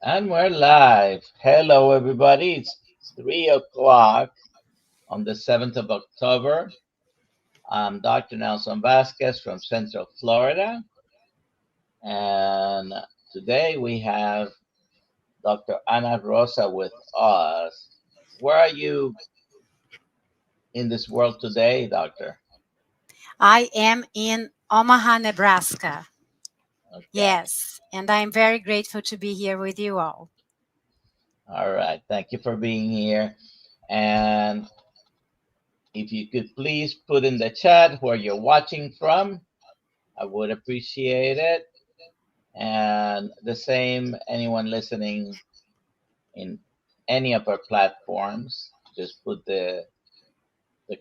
And we're live. Hello, everybody. It's 3 o'clock on the 7th of October. I'm Dr. Nelson Vasquez from Central Florida. And today we have Dr. Ana Rosa with us. Where are you in this world today, Doctor? I am in Omaha, Nebraska. Okay. Yes, and I'm very grateful to be here with you all. All right. Thank you for being here. And if you could please put in the chat where you're watching from, I would appreciate it. And the same, anyone listening in any of our platforms, just put the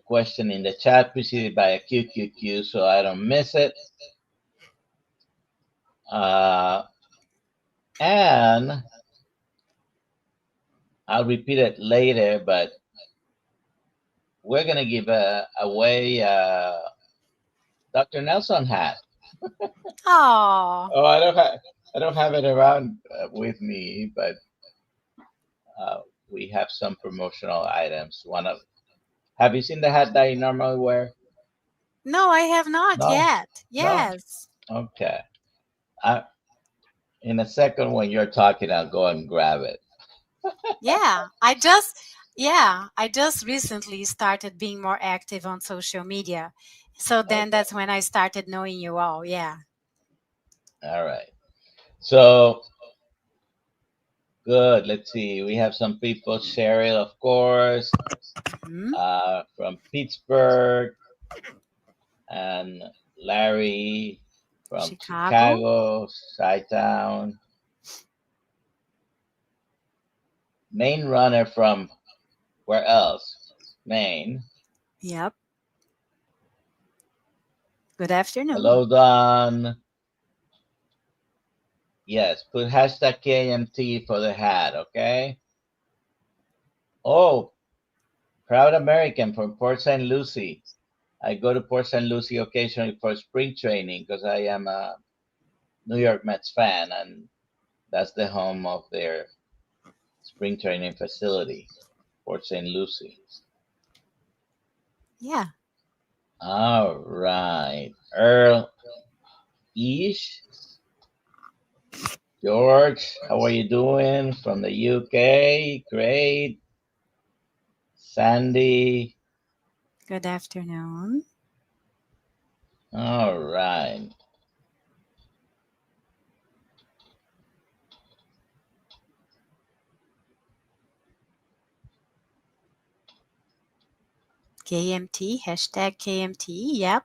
question in the chat preceded by a QQQ so I don't miss it. Uh, and I'll repeat it later, but we're going to give away Dr. Nelson hat. Oh, Oh, I don't have it around with me, but uh, we have some promotional items. One of Have you seen the hat that you normally wear? no, I have not No, yet. no. Yes. Okay. I, in a second, when you're talking, I'll go and grab it. Yeah, I just recently started being more active on social media. So then Okay. that's when I started knowing you all. Yeah. All right. So good. Let's see. We have some people. Cheryl, of course, Mhm. from Pittsburgh, and Larry from Chicago. Chicago, Chi-Town. Main runner from where else? Maine. Yep. Good afternoon. Hello, Don. Yes, put hashtag KMT for the hat, okay? Oh, proud American from Port St. Lucie. I go to Port St. Lucie occasionally for spring training because I am a New York Mets fan, and that's the home of their spring training facility, Port St. Lucie. Yeah. All right. Earl Ish, George, how are you doing? From the UK. Great. Sandy. Good afternoon. All right. KMT, hashtag KMT. Yep.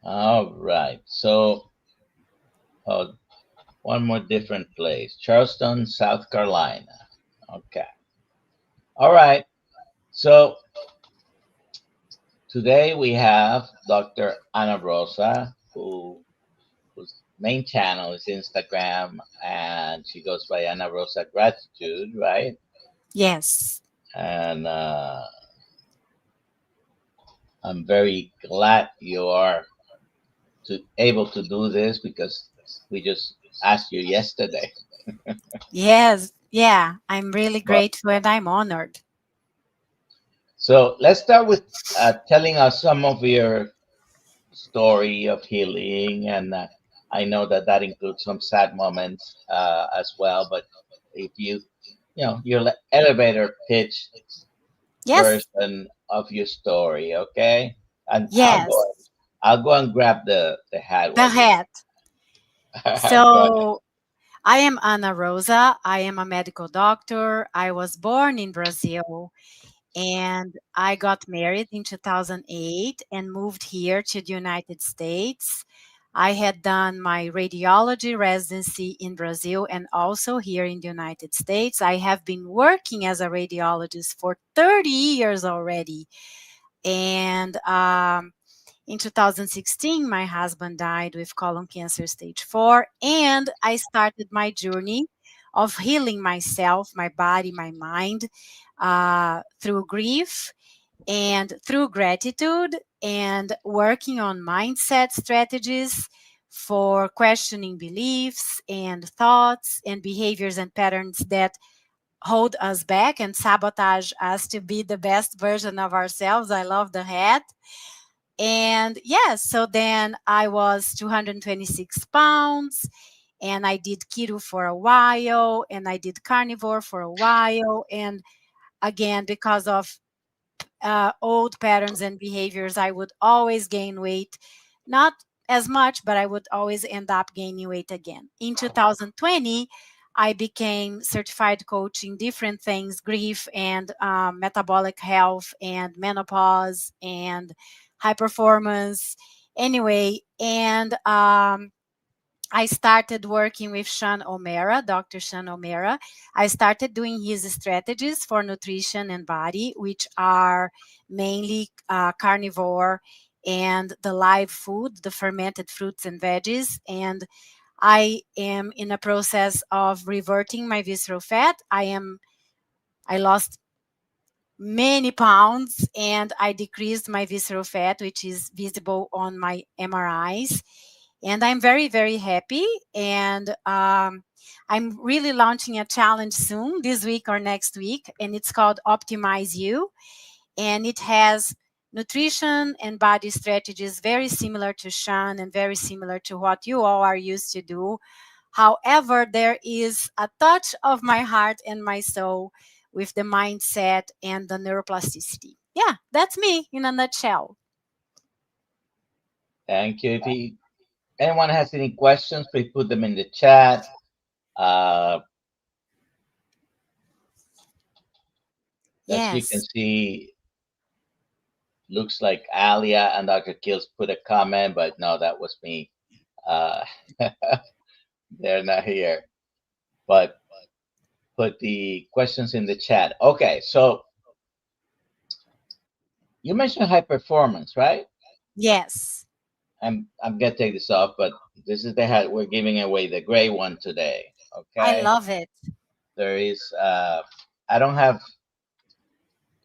All right. So, oh, one more different place, Charleston, South Carolina. Okay. All right. So, today we have Dr. Ana Rosa, whose main channel is Instagram, and she goes by Ana Rosa Gratitude, right? Yes. And I'm very glad you are able to do this because we just asked you yesterday. Yes, yeah, I'm really But grateful and I'm honored. so let's start with telling us some of your story of healing, and I know that that includes some sad moments as well. But if your elevator pitch Yes, version of your story, okay? And yes, I'll go and grab the hat the while you. hat. Go ahead. So I am Ana Rosa. I am a medical doctor. I was born in Brazil and I got married in 2008 and moved here to the United States. I had done my radiology residency in Brazil and also here in the United States. I have been working as a radiologist for 30 years already. And in 2016, my husband died with colon cancer stage 4, and I started my journey of healing myself, my body, my mind through grief and through gratitude and working on mindset strategies for questioning beliefs and thoughts and behaviors and patterns that hold us back and sabotage us to be the best version of ourselves. I love the hat. And yes, so then I was 226 pounds and I did keto for a while and I did carnivore for a while. And again, because of old patterns and behaviors, I would always gain weight, not as much, but I would always end up gaining weight again. In 2020, I became certified coach in different things, grief and metabolic health and menopause and high performance. Anyway, and I started working with Sean O'Mara, Dr. Sean O'Mara. I started doing his strategies for nutrition and body, which are mainly carnivore and the live food, the fermented fruits and veggies. And I am in a process of reverting my visceral fat. I lost many pounds and I decreased my visceral fat, which is visible on my MRIs. And I'm very, very happy. And I'm really launching a challenge soon, this week or next week, and it's called Optimize You. And it has nutrition and body strategies very similar to Sean and very similar to what you all are used to do. However, there is a touch of my heart and my soul with the mindset and the neuroplasticity. Yeah, that's me in a nutshell. Thank you. If anyone has any questions, please put them in the chat. Uh, as you can Yes. see, looks like Alia and Dr. Kills put a comment, but no, that was me. Uh, they're not here. But put the questions in the chat. Okay, so you mentioned high performance, right? Yes. I'm gonna take this off, but this is the hat we're giving away, the gray one today. I Okay, love it. there is I don't have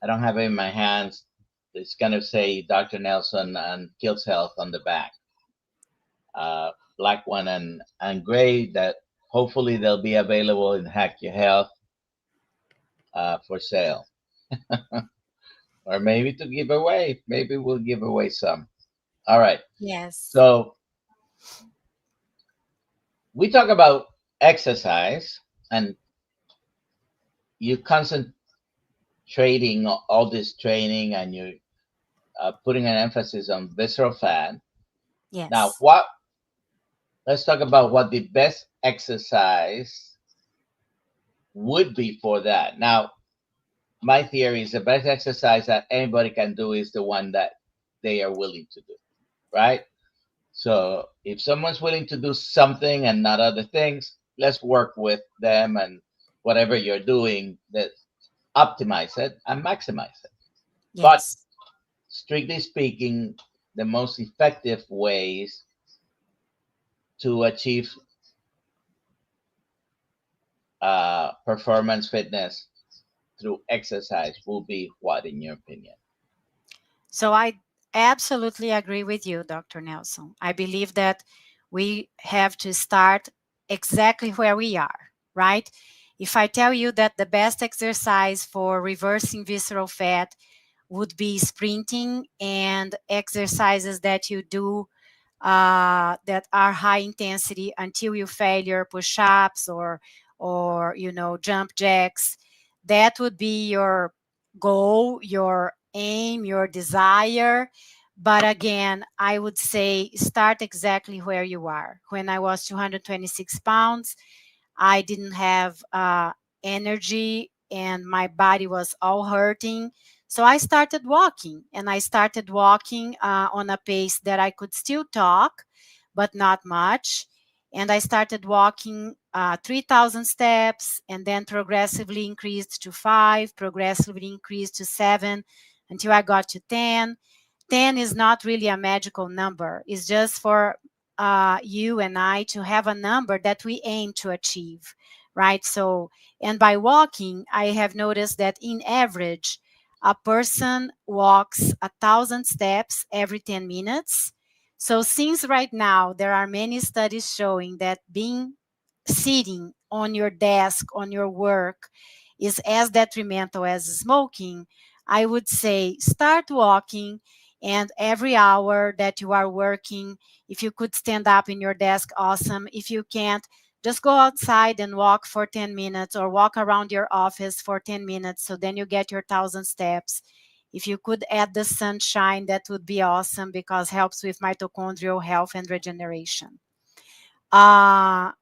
I don't have it in my hands. It's gonna say Dr. Nelson and Kills Health on the back. Black one and gray that hopefully they'll be available in Hack Your Health for sale, or maybe to give away. Maybe we'll give away some. All right. Yes. So we talk about exercise, and you concentrating all this training, and you're putting an emphasis on visceral fat. Now, Yes. what? Let's talk about what the best exercise would be for that. Now, my theory is the best exercise that anybody can do is the one that they are willing to do, right? So if someone's willing to do something and not other things, let's work with them and whatever you're doing, that optimize it and maximize it. But Yes. strictly speaking, the most effective ways to achieve performance fitness through exercise will be what, in your opinion? So I absolutely agree with you, Dr. Nelson. I believe that we have to start exactly where we are, right? If I tell you that the best exercise for reversing visceral fat would be sprinting and exercises that you do that are high intensity until you failure, push-ups or jump jacks, that would be your goal, your aim, your desire. But again, I would say start exactly where you are. When I was 226 pounds, I didn't have energy and my body was all hurting. So I started walking and I started walking on a pace that I could still talk, but not much. And I started walking 3,000 steps and then progressively increased to five, progressively increased to seven until I got to 10. 10 is not really a magical number, it's just for you and I to have a number that we aim to achieve, right? So, and by walking, I have noticed that in average, a person walks 1,000 steps every 10 minutes. So since right now there are many studies showing that being sitting on your desk on your work is as detrimental as smoking, I would say start walking, and every hour that you are working, if you could stand up in your desk, awesome. If you can't, just go outside and walk for 10 minutes or walk around your office for 10 minutes. So then you get your 1,000 steps. If you could add the sunshine, that would be awesome because helps with mitochondrial health and regeneration. Uh,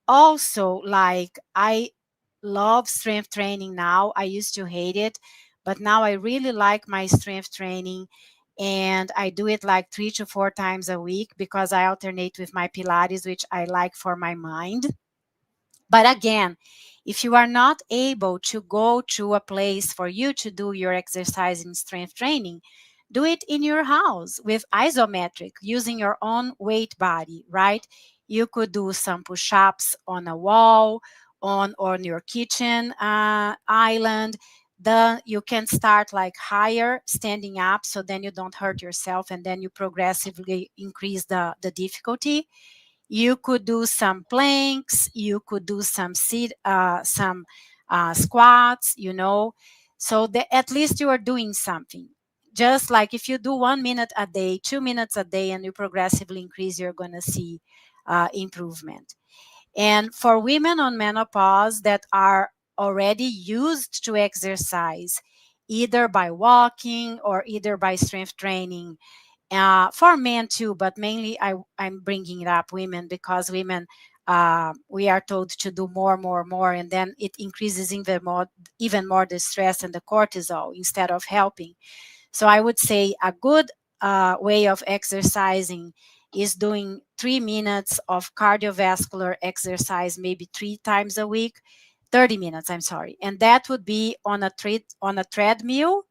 Also, like I love strength training now. I used to hate it, but now I really like my strength training, and I do it like 3 to 4 times a week because I alternate with my Pilates, which I like for my mind. But again, if you are not able to go to a place for you to do your exercise and strength training, do it in your house with isometric, using your own weight body, right? You could do some push ups on a wall, on your kitchen island. Then you can start like higher standing up, so then you don't hurt yourself, and then you progressively increase the difficulty. You could do some planks, you could do some squats, so that at least you are doing something. Just like if you do 1 minute a day, 2 minutes a day, and you progressively increase, you're going to see improvement. And for women on menopause that are already used to exercise, either by walking or either by strength training, for men too, but mainly I'm bringing it up women because women, we are told to do more, more, more, and then it increases even more the stress and the cortisol instead of helping. So I would say a good way of exercising is doing 3 minutes of cardiovascular exercise, maybe 3 times a week, 30 minutes, I'm sorry. And that would be on a treadmill,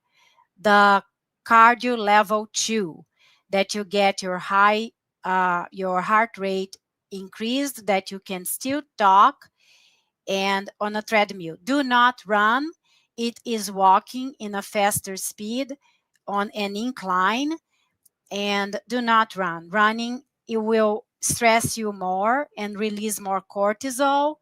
the cardio level 2, that you get your heart rate increased, that you can still talk, and on a treadmill. Do not run. It is walking in a faster speed on an incline, and do not run. Running, it will stress you more and release more cortisol,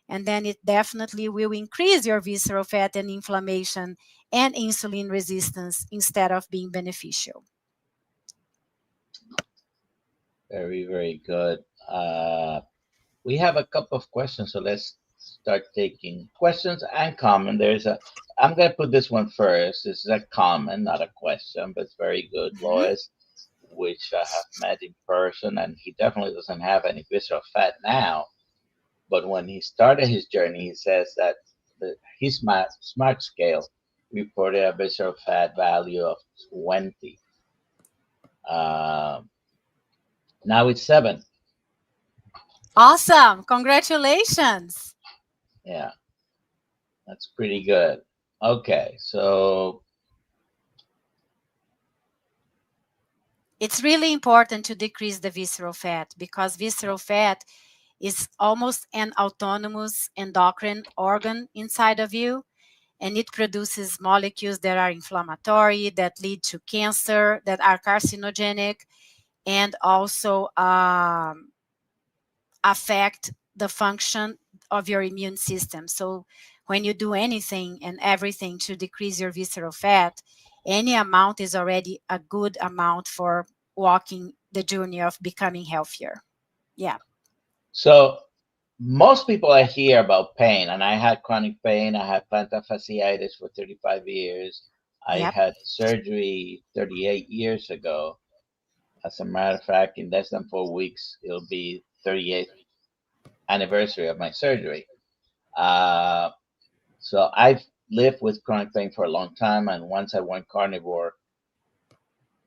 and then it definitely will increase your visceral fat and inflammation and insulin resistance instead of being beneficial. Very, very good. We have a couple of questions, so let's start taking questions and comment. I'm going to put this one first. This is a comment, not a question, but it's very good. Mhm. Lois, which I have met in person, and he definitely doesn't have any visceral fat now. But when he started his journey, he says that his smart scale reported a visceral fat value of 20. Um, Now it's 7. Awesome. Congratulations. Yeah, that's pretty good. Okay, so It's really important to decrease the visceral fat because visceral fat is almost an autonomous endocrine organ inside of you, and it produces molecules that are inflammatory, that lead to cancer, that are carcinogenic, and also affect the function of your immune system. So when you do anything and everything to decrease your visceral fat, any amount is already a good amount for walking the journey of becoming healthier. Yeah. so most people I hear about pain, and I had chronic pain. I had plantar fasciitis for 35 years. I Yep. had surgery 38 years ago. As a matter of fact, in less than 4 weeks, it'll be 38th anniversary of my surgery. Uh, so I've lived with chronic pain for a long time, and once I went carnivore,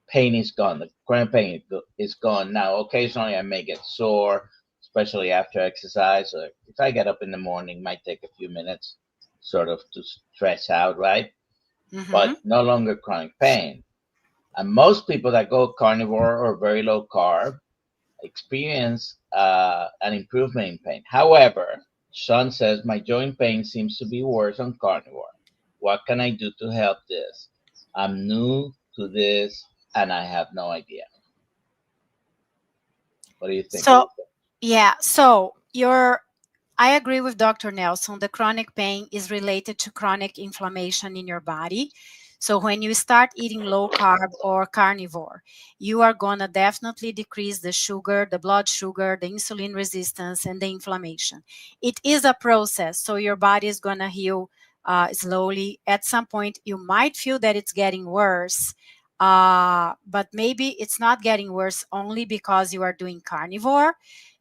pain is gone. The chronic pain is gone. Now, occasionally I may get sore, especially after exercise. Or if I get up in the morning, might take a few minutes, sort of to stretch out, right? Mm-hmm. But no longer chronic pain. And most people that go carnivore or very low carb experience an improvement in pain. However, Sean says my joint pain seems to be worse on carnivore. What can I do to help this? I'm new to this and I have no idea. What do you think, So, Lisa? yeah, so your I agree with Dr. Nelson. The chronic pain is related to chronic inflammation in your body. So when you start eating low carb or carnivore, you are going to definitely decrease the sugar, the blood sugar, the insulin resistance, and the inflammation. It is a process. So your body is going to heal slowly. At some point, you might feel that it's getting worse. But maybe it's not getting worse only because you are doing carnivore,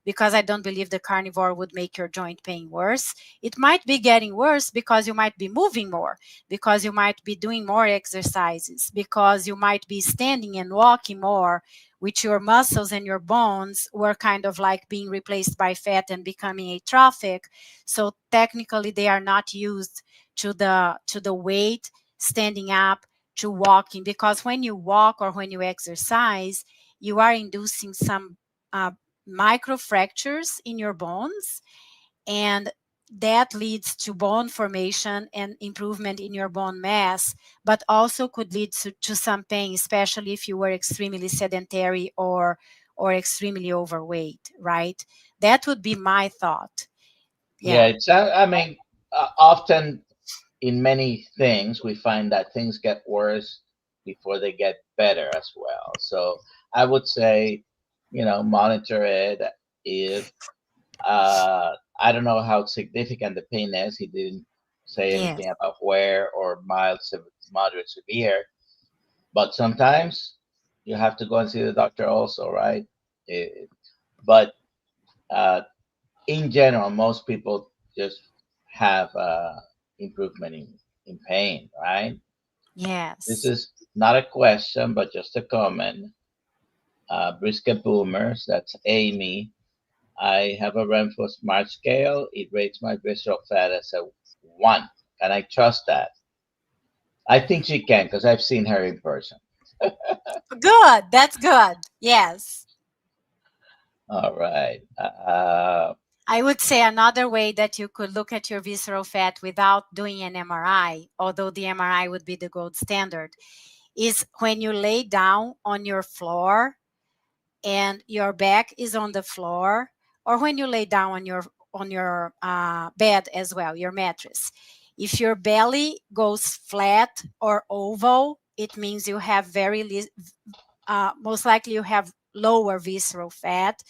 because I don't believe the carnivore would make your joint pain worse. It might be getting worse because you might be moving more, because you might be doing more exercises, because you might be standing and walking more, which your muscles and your bones were kind of like being replaced by fat and becoming atrophic. So technically they are not used to the weight standing up to walking, because when you walk or when you exercise, you are inducing some uh, micro fractures in your bones, and that leads to bone formation and improvement in your bone mass, but also could lead to some pain, especially if you were extremely sedentary or extremely overweight, right? That would be my thought. Yeah, Yeah. it's. I mean, often in many things we find that things get worse before they get better as well. So I would say, monitor it. If I don't know how significant the pain is. He didn't say Yes. anything about where or mild, moderate, severe. But sometimes you have to go and see the doctor also, right? It, but uh, in general, most people just have improvement in pain, right? This Yes. is not a question, but just a comment. Brisket Boomers, that's Amy. I have a Renfro Smart Scale. It rates my visceral fat as a 1. Can I trust that? I think she can because I've seen her in person. Good. That's good. Yes. All right. I would say another way that you could look at your visceral fat without doing an MRI, although the MRI would be the gold standard, is when you lay down on your floor and your back is on the floor, or when you lay down on your bed as well, your mattress. If your belly goes flat or oval, it means you have most likely you have lower visceral fat,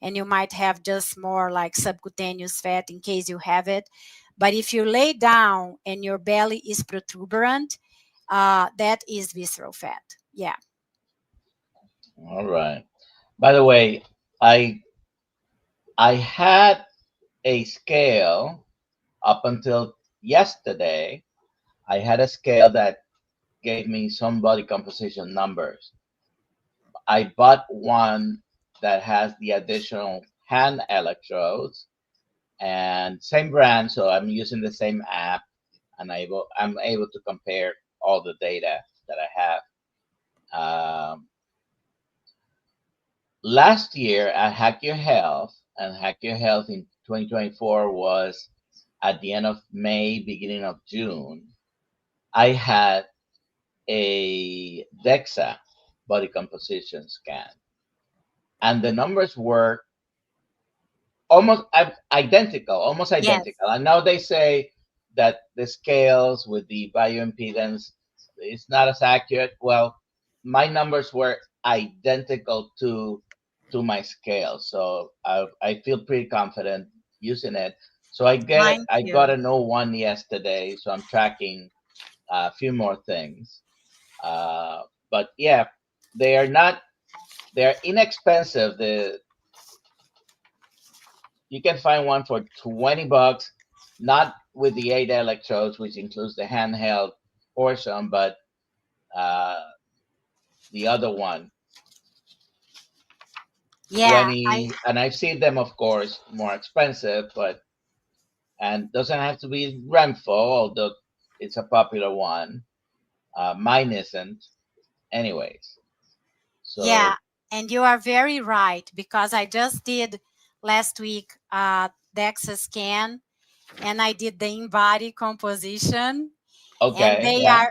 and you might have just more like subcutaneous fat in case you have it. But if you lay down and your belly is protuberant, that is visceral fat. Yeah. all right. By the way, I I had a scale up until yesterday. I had a scale that gave me some body composition numbers. I bought one that has the additional hand electrodes and same brand, so I'm using the same app, and I'm able to compare all the data that I have. Last year at Hack Your Health, and Hack Your Health in 2024 was at the end of May, beginning of June. I had a DEXA body composition scan, and the numbers were almost Yes. identical. I know they say that the scales with the bioimpedance is not as accurate. Well, my numbers were identical to my scale, so I feel pretty confident using it. So Mine I got too. an O1 yesterday, so I'm tracking a few more things. But yeah, they are not they're inexpensive. The You can find one for $20, not with the 8 electrodes, which includes the handheld portion, but uh, the other one, Yeah, 20. And I've seen them, of course, more expensive, but and doesn't have to be Renfo, although it's a popular one. Mine isn't, anyways. yeah, So and you are very right, because I just did last week DEXA scan, and I did the in-body composition, and okay, they yeah,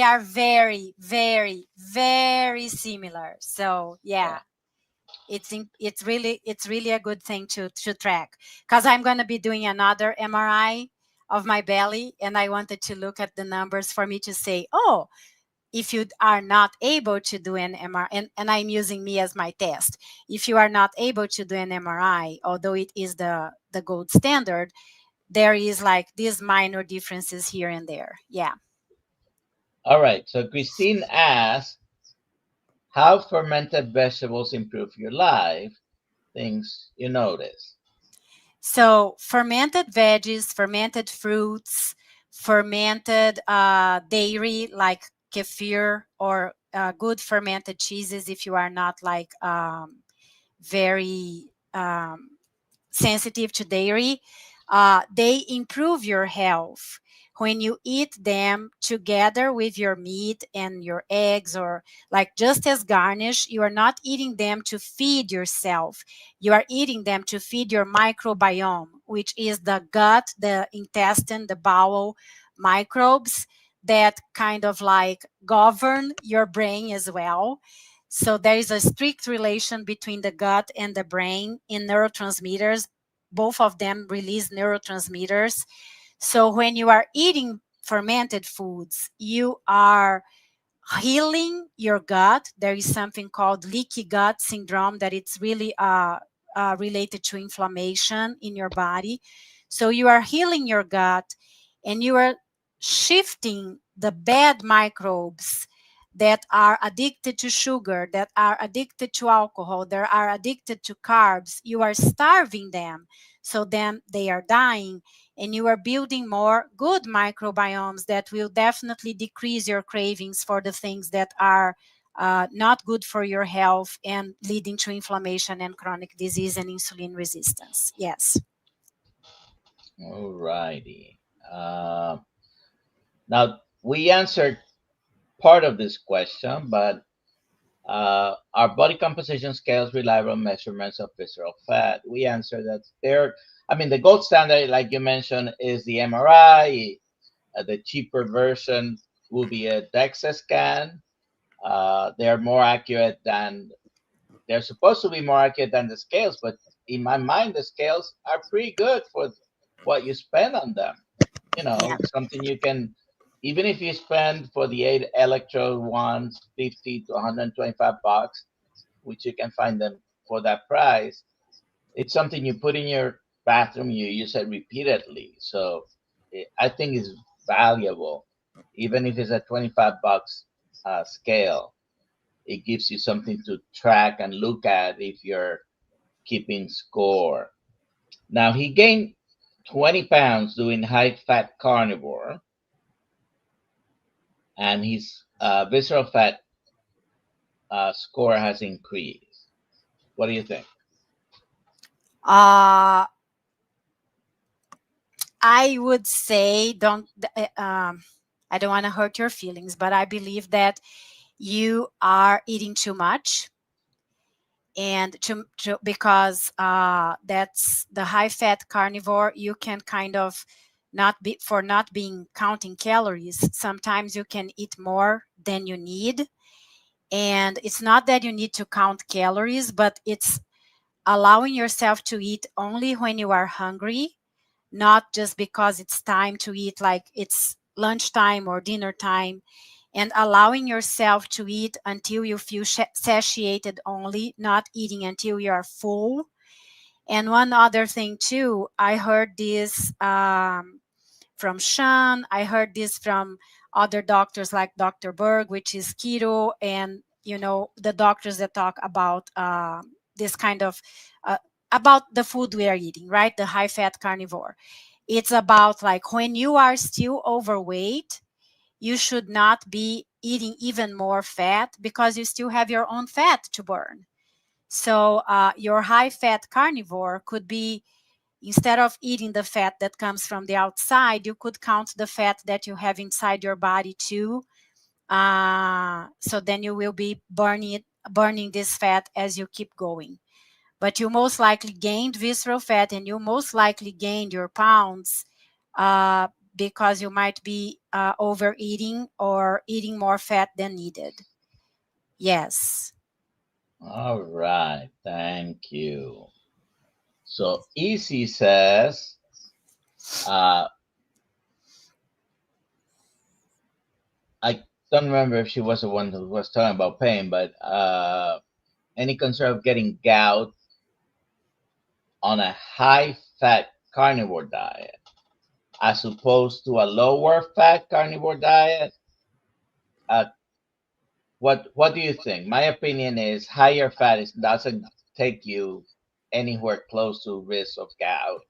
are very, very, very similar. So yeah. yeah. It's really a good thing to track, because I'm going to be doing another MRI of my belly, and I wanted to look at the numbers for me to say, oh, if you are not able to do an MRI, and I'm using me as my test, if you are not able to do an MRI, although it is the gold standard, there is like these minor differences here and there. Yeah. All right. So Christine asks, how fermented vegetables improve your life? Things you notice. So fermented veggies, fermented fruits, fermented dairy like kefir, or good fermented cheeses if you are not like very sensitive to dairy, they improve your health when you eat them together with your meat and your eggs, or like just as garnish. You are not eating them to feed yourself, you are eating them to feed your microbiome, which is the gut, the intestine, the bowel microbes that kind of like govern your brain as well. So there is a strict relation between the gut and the brain in neurotransmitters. Both of them release neurotransmitters. So when you are eating fermented foods, you are healing your gut. There is something called leaky gut syndrome that it's really related to inflammation in your body. So you are healing your gut, and you are shifting the bad microbes that are addicted to sugar, that are addicted to alcohol, that are addicted to carbs. You are starving them. So then they are dying, and you are building more good microbiomes that will definitely decrease your cravings for the things that are not good for your health and leading to inflammation and chronic disease and insulin resistance. Yes. All righty. Now, we answered part of this question, but our body composition scales rely on measurements of visceral fat. We answered that there. I mean, the gold standard, like you mentioned, is the MRI. The cheaper version will be a DEXA scan. They're more accurate than they're supposed to be more accurate than the scales, but in my mind, the scales are pretty good for what you spend on them. Yeah. Something you can, even if you spend for the 8 electrode ones, 50 to 125 bucks, which you can find them for that price. It's something you put in your bathroom, you use it repeatedly. So I think it's valuable, even if it's a 25 bucks scale. It gives you something to track and look at if you're keeping score. Now, he gained 20 pounds doing high fat carnivore, and his visceral fat score has increased. What do you think? Uh, I would say I don't want to hurt your feelings, but I believe that you are eating too much, and because that's the high fat carnivore. You can kind of not being counting calories, sometimes you can eat more than you need. And it's not that you need to count calories, but it's allowing yourself to eat only when you are hungry, not just because it's time to eat, like it's lunchtime or dinner time, and allowing yourself to eat until you feel satiated only, not eating until you are full. And one other thing too, I heard this from Sean, I heard this from other doctors like Dr. Berg, which is keto, and the doctors that talk about this kind of uh, about the food we are eating, right? The high fat carnivore. It's about like when you are still overweight, you should not be eating even more fat because you still have your own fat to burn. So your high fat carnivore could be, instead of eating the fat that comes from the outside, you could count the fat that you have inside your body too. So then you will be burning this fat as you keep going. But you most likely gained visceral fat, and you most likely gained your pounds uh, because you might be overeating or eating more fat than needed. Yes. All right. Thank you. So Easy says, uh, I don't remember if she was the one who was talking about pain, but any concern of getting gout on a high fat carnivore diet as opposed to a lower fat carnivore diet? Uh, what do you think? My opinion is higher fat doesn't take you anywhere close to risk of gout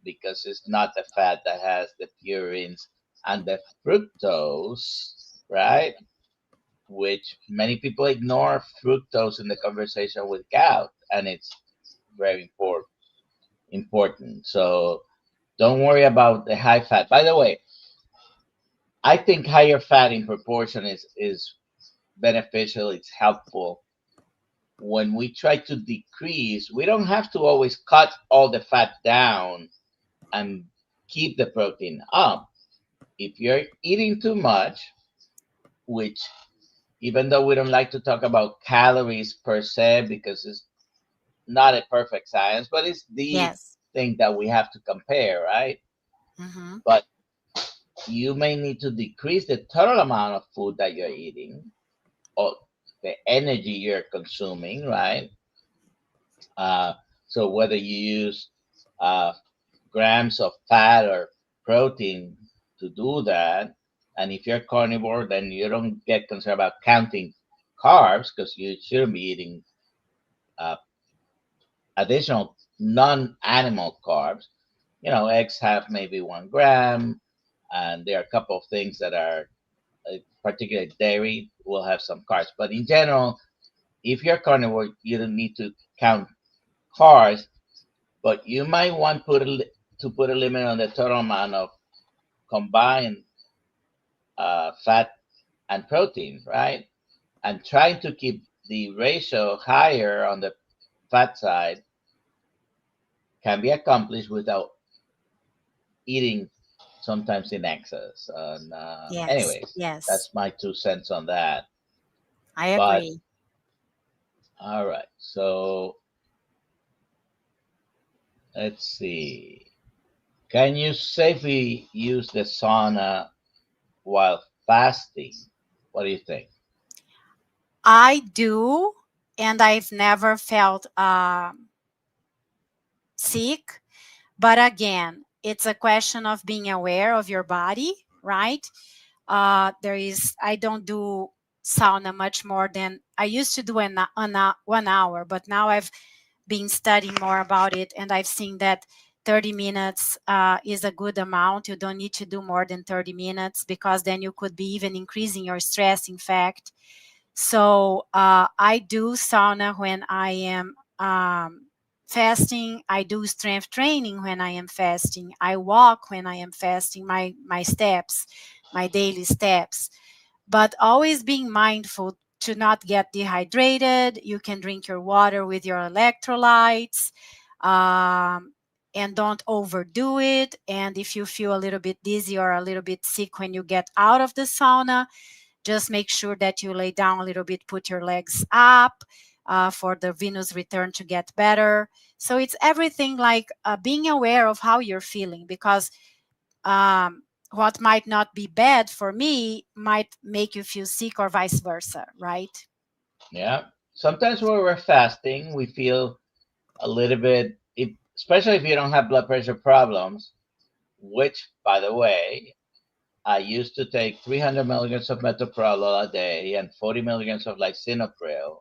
because it's not the fat that has the purines and the fructose, right? Which many people ignore fructose in the conversation with gout, and it's very important. So don't worry about the high fat. By the way, I think higher fat in proportion is beneficial. It's helpful. When we try to decrease, we don't have to always cut all the fat down and keep the protein up. If you're eating too much, which even though we don't like to talk about calories per se because it's not a perfect science, but it's the Yes. thing that we have to compare, right? Mm-hmm. But you may need to decrease the total amount of food that you're eating or the energy you're consuming, right? Uh, so whether you use uh, grams of fat or protein to do that, and if you're carnivore, then you don't get concerned about counting carbs because you shouldn't be eating uh, additional non-animal carbs. You know, eggs have maybe 1 gram, and there are a couple of things that are, particularly dairy, will have some carbs. But in general, if you're carnivore, you don't need to count carbs, but you might want to put a limit on the total amount of combined fat and protein, right? And trying to keep the ratio higher on the fat side can be accomplished without eating sometimes in excess. And Yes. anyways, Yes. that's my 2 cents on that. I But agree. all right, so let's see. Can you safely use the sauna while fasting? What do you think? I do, and I've never felt sick. But again, it's a question of being aware of your body, right? I don't do sauna much more than I used to do an 1 hour, but now I've been studying more about it, and I've seen that 30 minutes is a good amount. You don't need to do more than 30 minutes because then you could be even increasing your stress, in fact. So I do sauna when I am fasting. I do strength training when I am fasting. I walk when I am fasting, my steps, my daily steps. But always being mindful to not get dehydrated. You can drink your water with your electrolytes. And don't overdo it. And if you feel a little bit dizzy or a little bit sick when you get out of the sauna, just make sure that you lay down a little bit, put your legs up for the venous return to get better. So it's everything like being aware of how you're feeling because what might not be bad for me might make you feel sick or vice versa, right? Yeah. Sometimes when we're fasting, we feel a little bit, especially if you don't have blood pressure problems, which, by the way, I used to take 300 milligrams of metoprolol a day and 40 milligrams of lisinopril,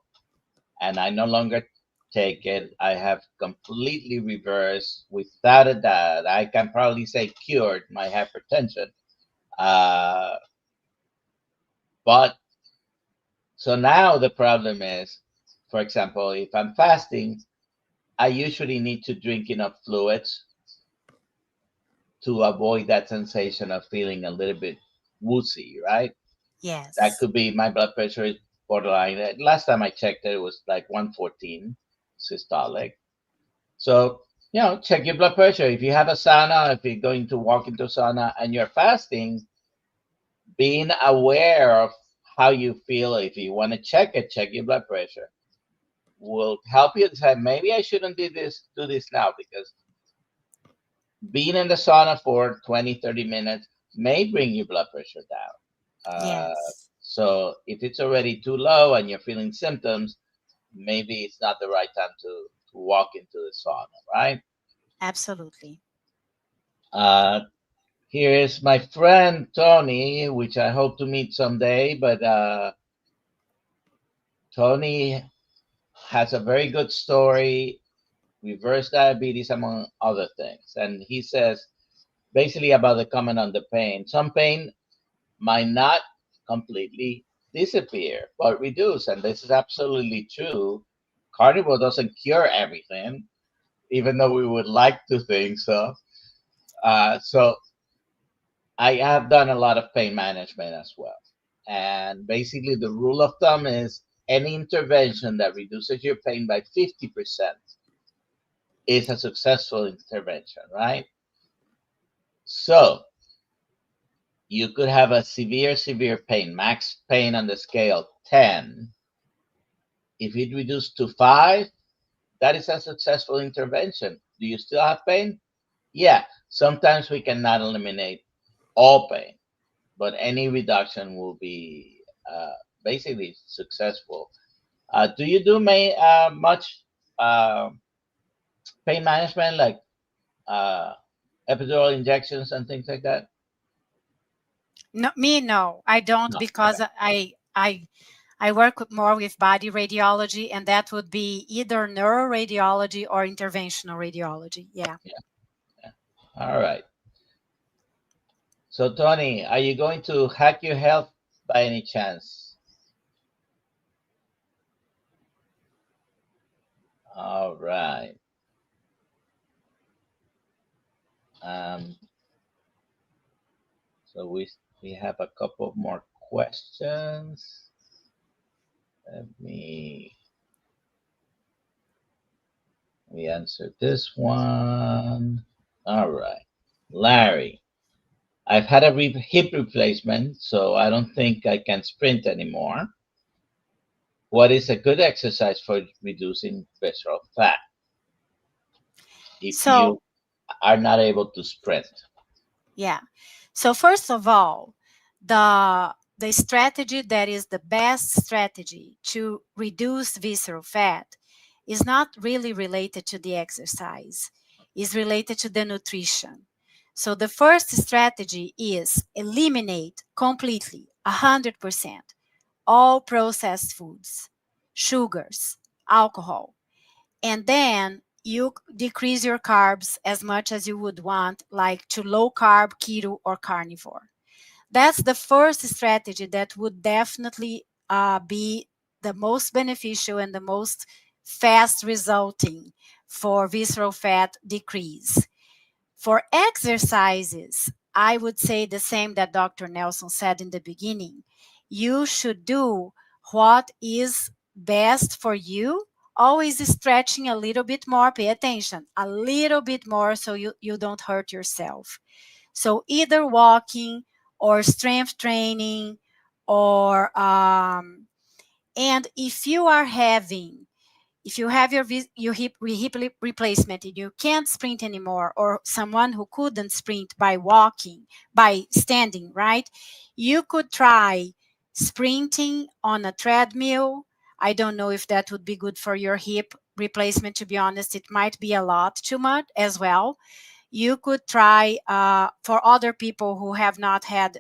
and I no longer take it. I have completely reversed, without a doubt. I can probably say cured my hypertension. Uh, but so now the problem is, for example, if I'm fasting, I usually need to drink enough fluids to avoid that sensation of feeling a little bit woozy, right? That Yes. could be my blood pressure is borderline. Last time I checked it was like 114 systolic. So, check your blood pressure. If you have a sauna, if you're going to walk into sauna and you're fasting, being aware of how you feel, if you want to check it, check your blood pressure. will help you decide maybe I shouldn't do this now, because being in the sauna for 20, 30 minutes may bring your blood pressure down. Yes, So if it's already too low and you're feeling symptoms, maybe it's not the right time to walk into the sauna, right? absolutely. Uh, Here's my friend Tony, which I hope to meet someday. But Tony has a very good story, reverse diabetes, among other things. And he says basically about the comment on the pain. Some pain might not completely disappear, but reduce. And this is absolutely true. Carnivore doesn't cure everything, even though we would like to think so. So I have done a lot of pain management as well. And basically, the rule of thumb is any intervention that reduces your pain by 50% is a successful intervention, right? So you could have a severe, severe pain, max pain on the scale 10. If it reduced to 5, that is a successful intervention. Do you still have pain? Yeah. Sometimes we cannot eliminate all pain, but any reduction will be basically successful. Do you do much uh, pain management, like uh, epidural injections and things like that? No, me, no, I don't, No. because Okay. I work more with body radiology, and that would be either neuroradiology or interventional radiology. Yeah. Yeah. Yeah. All right. So, Tony, are you going to hack your health by any chance? All right. Um, so we have a couple more questions. Let me We answered this one. All right. Larry, I've had a hip replacement, so I don't think I can sprint anymore. What is a good exercise for reducing visceral fat if So, you are not able to sprint? yeah. So first of all, the strategy that is the best strategy to reduce visceral fat is not really related to the exercise. Is related to the nutrition. So the first strategy is eliminate completely 100% all processed foods, sugars, alcohol, and then you decrease your carbs as much as you would want, like to low carb, keto, or carnivore. That's the first strategy that would definitely be the most beneficial and the most fast resulting for visceral fat decrease. For exercises, I would say the same that Dr. Nelson said in the beginning. You should do what is best for you, always stretching a little bit more. Pay attention, a little bit more, so you don't hurt yourself. So either walking or strength training, or and if you have your hip replacement and you can't sprint anymore, or someone who couldn't sprint by walking, by standing, right? You could try sprinting on a treadmill. I don't know if that would be good for your hip replacement. To be honest, it might be a lot too much as well. You could try, for other people who have not had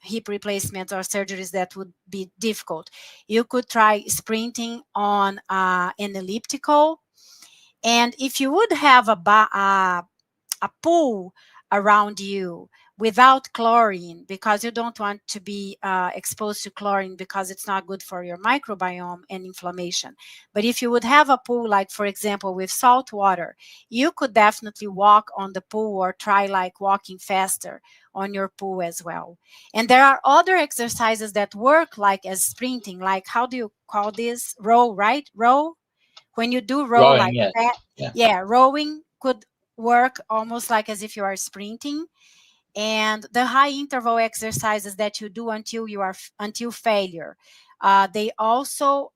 hip replacements or surgeries that would be difficult, you could try sprinting on an elliptical. And if you would have a pool around you without chlorine, because you don't want to be exposed to chlorine because it's not good for your microbiome and inflammation. But if you would have a pool, like for example with salt water, you could definitely walk on the pool or try like walking faster on your pool as well. And there are other exercises that work like as sprinting, like how do you call this, row, right? Row, when you do row Rowing, like yes. that. Yeah. Yeah, rowing could work almost like as if you are sprinting. And the high interval exercises that you do until you are until failure, they also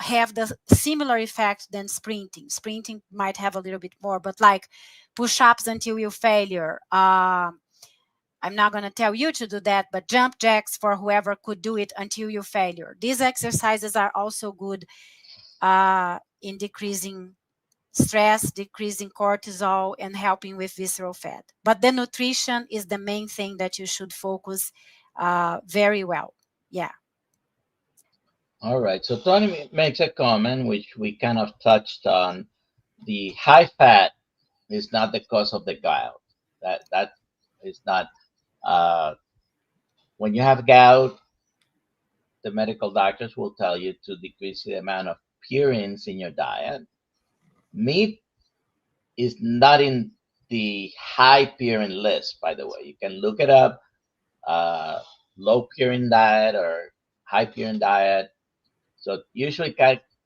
have the similar effect than sprinting. Sprinting might have a little bit more, but like push-ups until you failure. I'm not going to tell you to do that, but jump jacks for whoever could do it until you failure. These exercises are also good in decreasing stress, decreasing cortisol, and helping with visceral fat. But the nutrition is the main thing that you should focus very well. Yeah. All right. So Tony makes a comment which we kind of touched on. The high fat is not the cause of the gout. That is not. Uh, when you have gout, the medical doctors will tell you to decrease the amount of purines in your diet. Meat is not in the high purine list, by the way. You can look it up. Uh, Low purine diet or high purine diet. So usually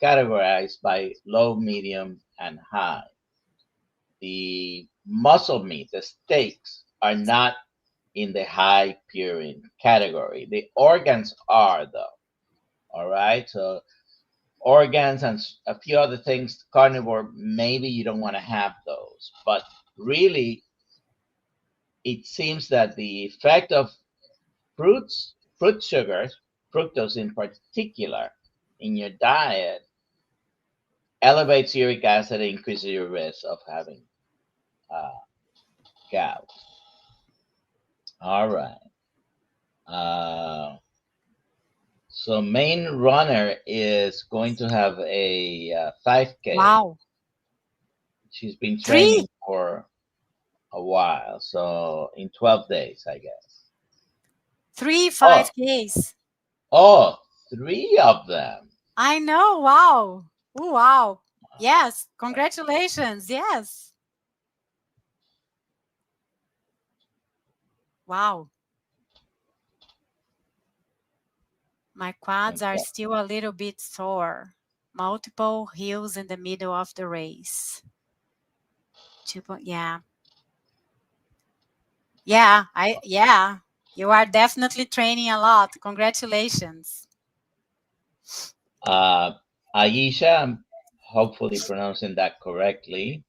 categorized by low, medium, and high. The muscle meat, the steaks, are not in the high purine category. The organs are, though. All right. So organs and a few other things, carnivore, maybe you don't want to have those. But really, it seems that the effect of fruit sugars, fructose in particular, in your diet elevates uric acid and increases your risk of having uh, gout. All right. Uh, so main runner is going to have a 5K. Wow. She's been training Three, for a while, so in 12 days, I guess. three Oh, 5Ks. oh, three of them. I know. Wow. Ooh, wow. Yes. Congratulations. Yes. Wow. My quads are Okay. still a little bit sore. Multiple hills in the middle of the race. Yeah. Yeah. You are definitely training a lot. Congratulations. Uh, Aisha, I'm hopefully pronouncing that correctly.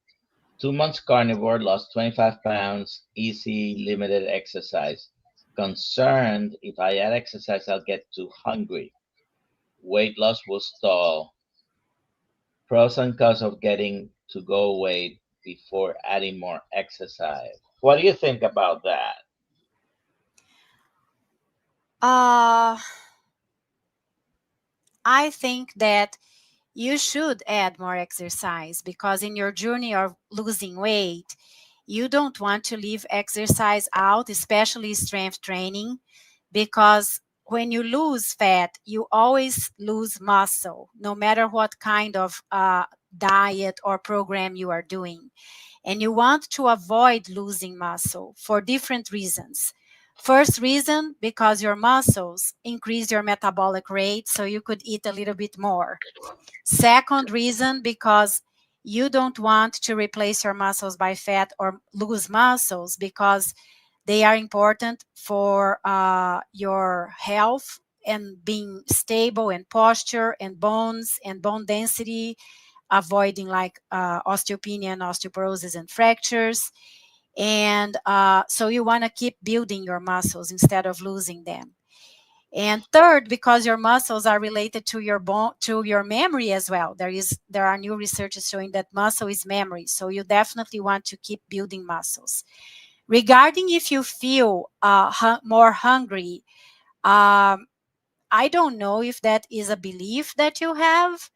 2 months carnivore, lost 25 pounds, easy, limited exercise. Concerned if I add exercise, I'll get too hungry. Weight loss will stall. Pros and cons of getting to go weight before adding more exercise. What do you think about that? Uh I think that you should add more exercise because in your journey of losing weight, you don't want to leave exercise out, especially strength training, because when you lose fat, you always lose muscle, no matter what kind of diet or program you are doing. And you want to avoid losing muscle for different reasons. First reason, because your muscles increase your metabolic rate, so you could eat a little bit more. Second reason, because you don't want to replace your muscles by fat or lose muscles because they are important for your health and being stable and posture and bones and bone density, avoiding like osteopenia and osteoporosis and fractures. And so you want to keep building your muscles instead of losing them. And third, because your muscles are related to your bone, to your memory as well. There are new research showing that muscle is memory. So you definitely want to keep building muscles. Regarding if you feel more hungry, I don't know if that is a belief that you have,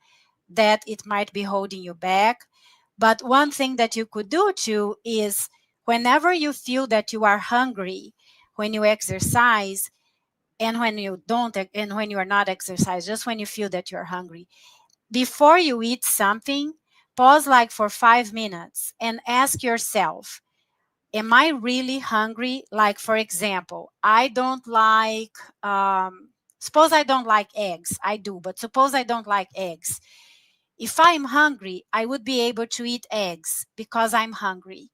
that it might be holding you back. But one thing that you could do too is whenever you feel that you are hungry, when you exercise, and when you don't, and when you are not exercise, just when you feel that you're hungry, before you eat something, pause like for 5 minutes and ask yourself, am I really hungry? Like, for example, I don't like, suppose I don't like eggs. I do, but suppose I don't like eggs. If I'm hungry, I would be able to eat eggs because I'm hungry.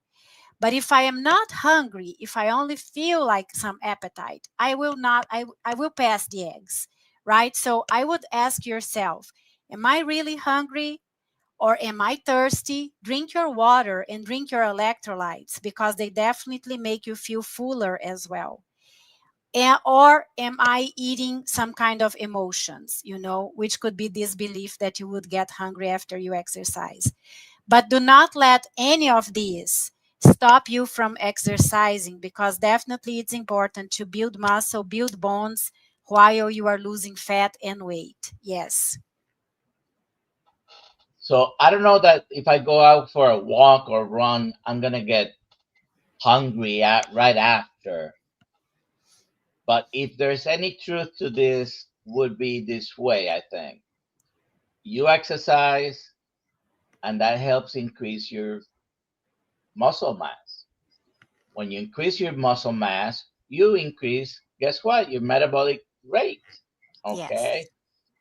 But if I am not hungry, if I only feel like some appetite, I will not, I will pass the eggs, right? So I would ask yourself, Am I really hungry? Or am I thirsty? Drink your water and drink your electrolytes because they definitely make you feel fuller as well. Or am I eating some kind of emotions, which could be this belief that you would get hungry after you exercise. But do not let any of these stop you from exercising, because definitely it's important to build muscle, build bones while you are losing fat and weight. Yes. So I don't know that if I go out for a walk or run, I'm gonna get hungry right after. But if there's any truth to this, would be this way, I think. You exercise, and that helps increase your muscle mass. When you increase your muscle mass, you increase, guess what? Your metabolic rate. Okay. Yes.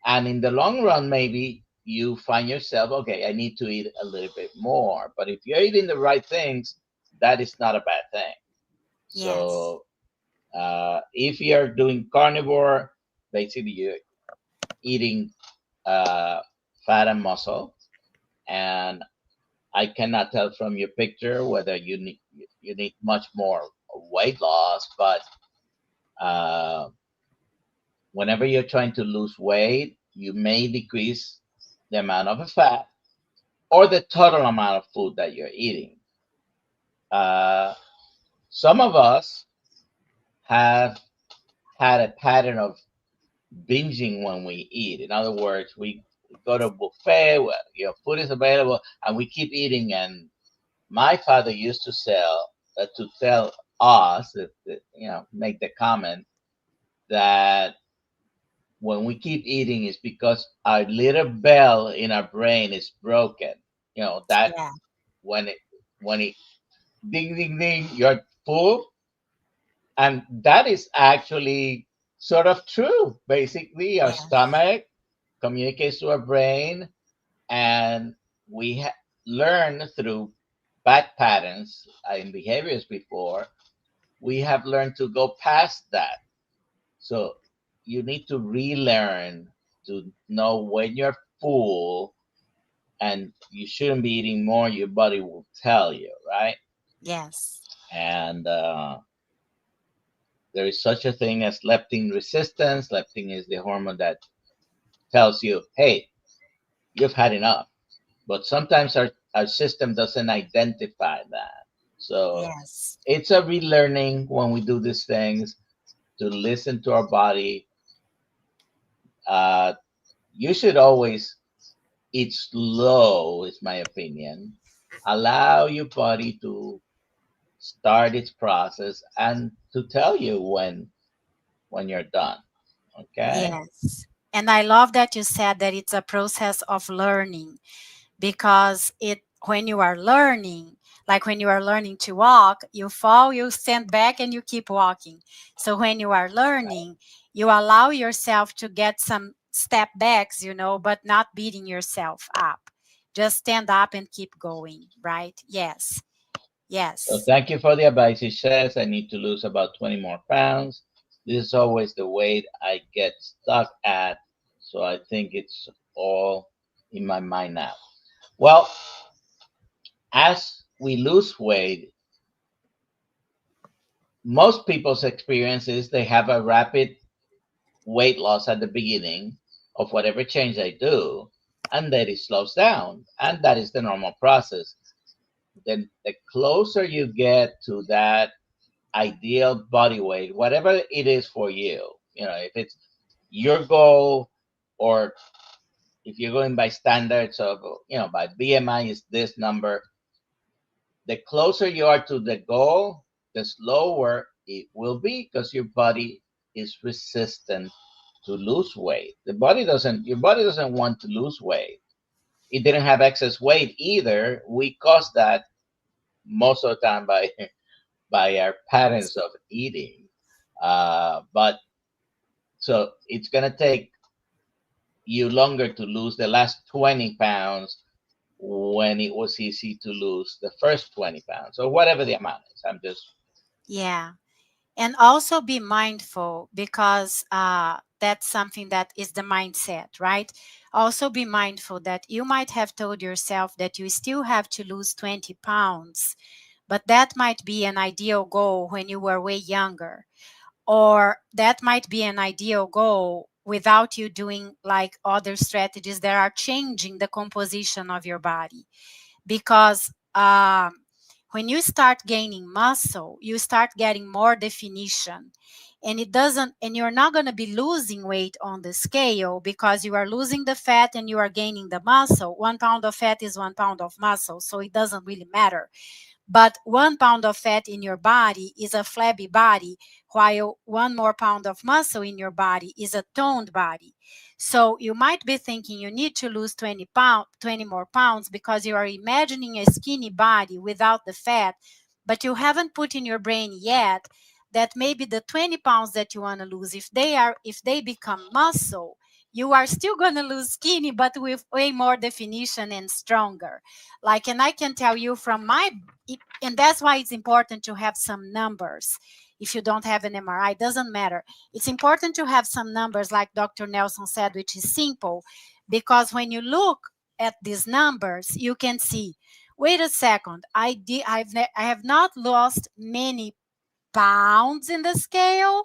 And in the long run, maybe you find yourself, okay, I need to eat a little bit more. But if you're eating the right things, that is not a bad thing. Yes. So if you're doing carnivore, basically you're eating uh, fat and muscle. And I cannot tell from your picture whether you need much more weight loss, but uh, whenever you're trying to lose weight, you may decrease the amount of fat or the total amount of food that you're eating. Uh, some of us have had a pattern of binging when we eat. In other words, we go to a buffet where food is available, and we keep eating. And my father used to tell us make the comment that when we keep eating is because our little bell in our brain is broken. That Yeah. when it ding ding ding, you're full, and that is actually sort of true. Basically, our Yes. stomach communicates to our brain, and we learn through bad patterns in behaviors before. We have learned to go past that. So you need to relearn to know when you're full and you shouldn't be eating more. Your body will tell you, right? Yes. And there is such a thing as leptin resistance. Leptin is the hormone that tells you, hey, you've had enough. But sometimes our system doesn't identify that. So Yes. it's a relearning when we do these things to listen to our body. Uh, you should always eat slow, is my opinion. Allow your body to start its process and to tell you when you're done. Okay. Yes. And I love that you said that it's a process of learning, because it when you are learning, like when you are learning to walk, you fall, you stand back and you keep walking. So when you are learning, you allow yourself to get some step backs, but not beating yourself up. Just stand up and keep going, right? Yes. So Yes. thank you for the advice. He says I need to lose about 20 more pounds. This is always the weight I get stuck at. So I think it's all in my mind now. Well, as we lose weight, most people's experience is they have a rapid weight loss at the beginning of whatever change they do, and then it slows down. And that is the normal process. Then the closer you get to that ideal body weight, whatever it is for you, if it's your goal, or if you're going by standards of, by BMI is this number, the closer you are to the goal, the slower it will be because your body is resistant to lose weight. Your body doesn't want to lose weight. It didn't have excess weight either. We cause that most of the time by our patterns of eating. But so it's gonna take you longer to lose the last 20 pounds when it was easy to lose the first 20 pounds or whatever the amount is. I'm just Yeah. And also be mindful, because that's something that is the mindset, right? Also be mindful that you might have told yourself that you still have to lose 20 pounds, but that might be an ideal goal when you were way younger, or that might be an ideal goal without you doing like other strategies that are changing the composition of your body. Because when you start gaining muscle, you start getting more definition, and it doesn't, and you're not going to be losing weight on the scale, because you are losing the fat and you are gaining the muscle. 1 pound of fat is 1 pound of muscle, so it doesn't really matter. But 1 pound of fat in your body is a flabby body, while 1 more pound of muscle in your body is a toned body. So you might be thinking you need to lose 20 more pounds because you are imagining a skinny body without the fat, but you haven't put in your brain yet that maybe the 20 pounds that you want to lose, if they become muscle, you are still going to lose skinny, but with way more definition and stronger. Like, and I can tell you from my, and that's why it's important to have some numbers. If you don't have an MRI, doesn't matter. It's important to have some numbers, like Dr. Nelson said, which is simple, because when you look at these numbers, you can see, wait a second, I have not lost many pounds in the scale,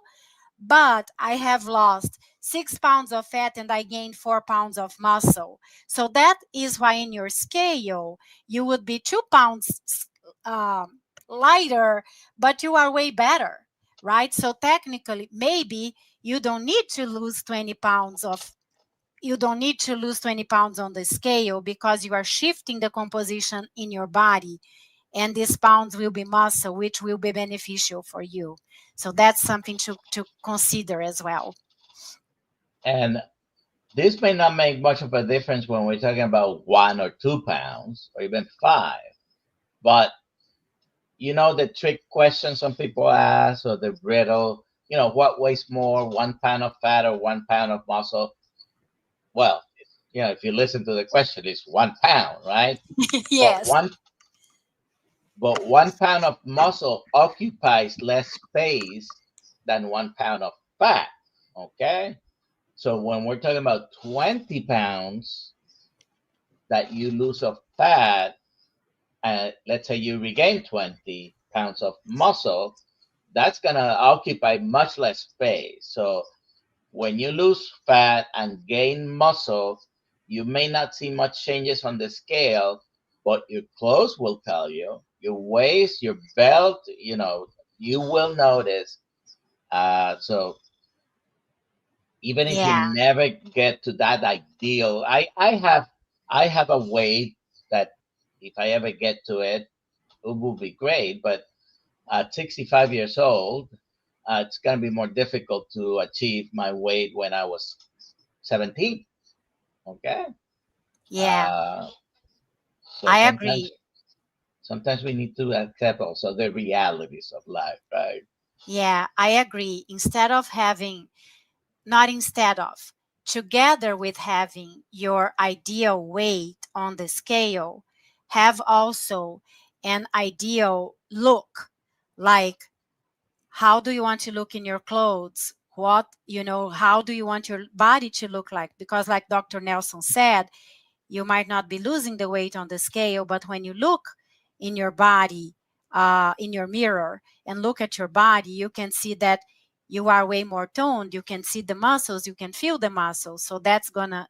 but I have lost 6 pounds of fat and I gained 4 pounds of muscle. So that is why in your scale, you would be 2 pounds lighter, but you are way better, right? So technically, maybe you don't need to lose 20 pounds of you don't need to lose 20 pounds on the scale, because you are shifting the composition in your body, and these pounds will be muscle, which will be beneficial for you. So that's something to consider as well. And this may not make much of a difference when we're talking about 1 or 2 pounds or even five. But the trick question some people ask, or the riddle, what weighs more, 1 pound of fat or 1 pound of muscle? Well, if you listen to the question, it's 1 pound, right? But Yes. one but 1 pound of muscle occupies less space than 1 pound of fat. Okay? So when we're talking about 20 pounds that you lose of fat, let's say you regain 20 pounds of muscle, that's going to occupy much less space. So when you lose fat and gain muscle, you may not see much changes on the scale, but your clothes will tell you, your waist, your belt, you will notice. So even if you Yeah. never get to that ideal, I have a weight that if I ever get to it, it will be great. But at 65 years old, it's going to be more difficult to achieve my weight when I was 17. Okay. Yeah. Uh, so I agree. sometimes we need to accept also the realities of life, right? Yeah, I agree. Instead of, together with having your ideal weight on the scale, have also an ideal look. Like, how do you want to look in your clothes? How do you want your body to look like? Because, like Dr. Nelson said, you might not be losing the weight on the scale, but when you look in your body, in your mirror, and look at your body, you can see that you are way more toned. You can see the muscles, you can feel the muscles. So that's gonna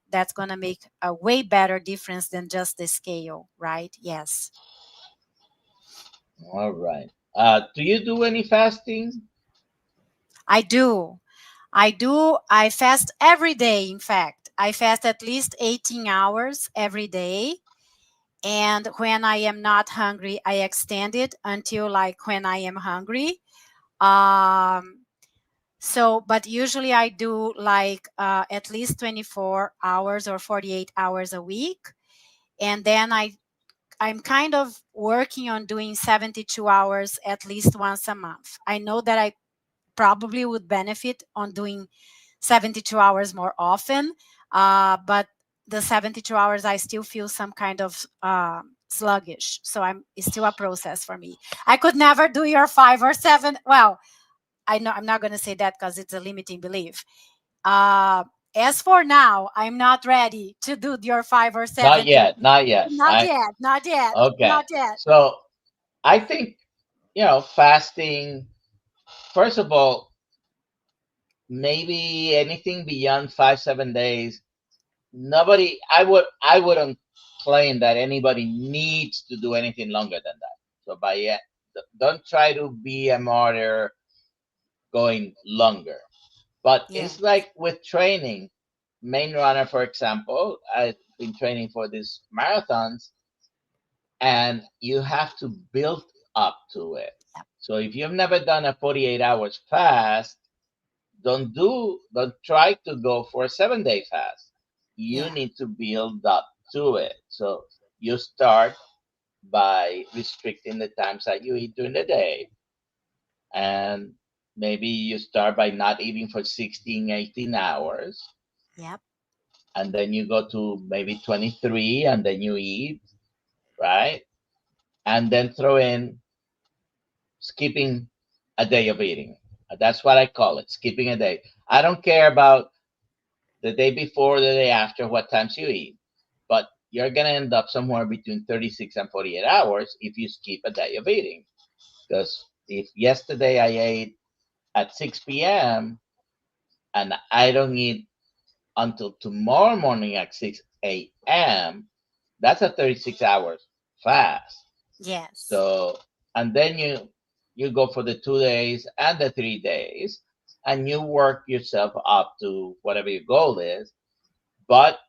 make a way better difference than just the scale, right? Yes. All right. Do you do any fasting? I do. I fast every day. In fact, I fast at least 18 hours every day. And when I am not hungry, I extend it until like when I am hungry. Um, but usually I do like at least 24 hours or 48 hours a week. And then I'm kind of working on doing 72 hours at least once a month. I know that I probably would benefit on doing 72 hours more often. But the 72 hours, I still feel some kind of sluggish. So it's still a process for me. I could never do your 5 or 7. Well, I know I'm not going to say that because it's a limiting belief. Uh, as for now, I'm not ready to do your 5 or 7 Not days. yet, not yet. Not yet, not yet, Okay. not yet. So I think, fasting, first of all, maybe anything beyond 5, 7 days, I wouldn't claim that anybody needs to do anything longer than that. So by yet, don't try to be a martyr going longer. But Yeah, it's like with training. Main runner, for example, I've been training for these marathons, and you have to build up to it. yep, So if you've never done a 48 hours fast, don't try to go for a 7 day fast. You yeah, need to build up to it. So you start by restricting the times that you eat during the day, and maybe you start by not eating for 16, 18 hours, yep, and then you go to maybe 23, and then you eat, right? And then throw in skipping a day of eating. That's what I call it, skipping a day. I don't care about the day before, the day after, what times you eat, but you're going to end up somewhere between 36 and 48 hours if you skip a day of eating. Because if yesterday I ate at 6 p.m. and I don't eat until tomorrow morning at 6 a.m., that's a 36 hours fast. yes, So, and then you go for the 2 days and the 3 days, and you work yourself up to whatever your goal is. But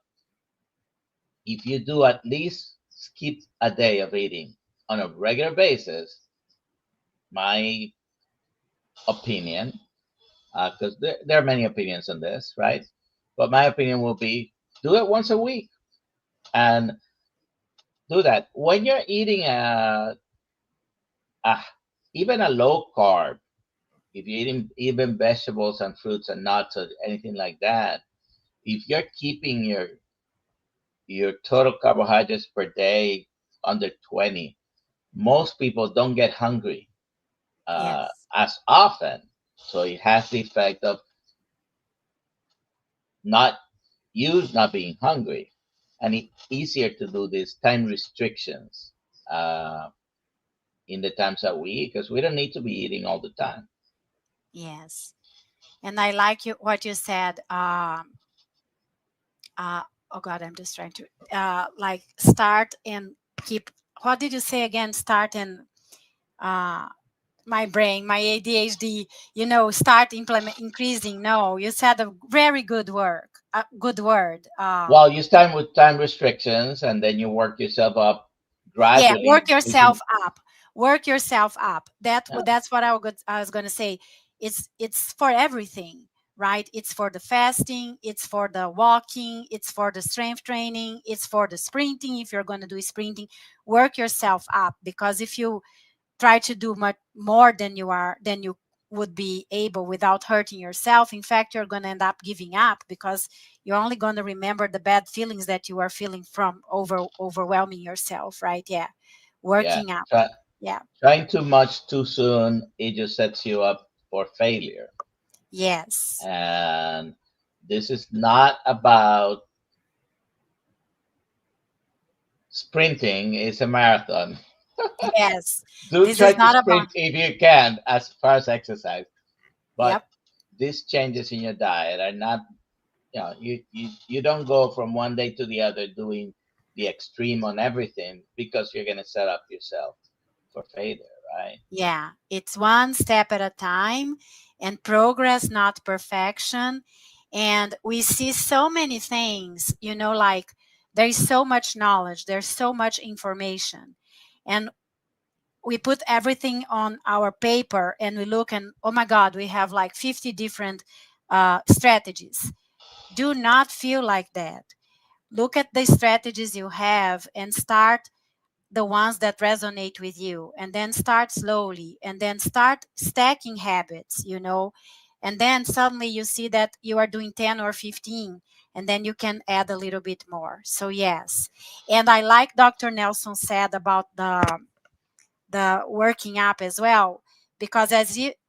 if you do at least skip a day of eating on a regular basis, my opinion, because there are many opinions on this, right? But my opinion will be, do it once a week and do that. When you're eating a even a low carb, if you're eating even vegetables and fruits and nuts or anything like that, if you're keeping your total carbohydrates per day under 20, most people don't get hungry yes, as often. So it has the effect of not not being hungry, and it's easier to do these time restrictions uh, in the times that we eat, because we don't need to be eating all the time. yes. And I like what you said. Uh, oh God, I'm just trying to like start and keep. What did you say again? Start and uh, my brain, my ADHD, start implement increasing. No, you said a very good good word. Well, you start with time restrictions, and then you work yourself up Yeah, gradually. work yourself up. Work yourself up. That's what I was going to say. It's for everything, right? It's for the fasting, it's for the walking, it's for the strength training, it's for the sprinting if you're going to do sprinting. Work yourself up, because if you try to do much more than you would be able without hurting yourself, in fact you're going to end up giving up, because you're only going to remember the bad feelings that you are feeling from overwhelming yourself, right? Yeah, Yeah, working up. try, Yeah, trying too much too soon, it just sets you up for failure. yes, And this is not about sprinting, it's a marathon. yes, Do this try is to not about. sprint if you can as far as exercise, but Yep, these changes in your diet are not, you don't go from one day to the other doing the extreme on everything, because you're going to set up yourself for failure, right? yeah, it's one step at a time, and progress, not perfection. And we see so many things, like there's so much knowledge, there's so much information, and we put everything on our paper and we look, and oh my God, we have like 50 different strategies. Do not feel like that. Look at the strategies you have and start the ones that resonate with you, and then start slowly, and then start stacking habits, and then suddenly you see that you are doing 10 or 15, and then you can add a little bit more. So yes, and I like Dr. Nelson said about the working up as well, because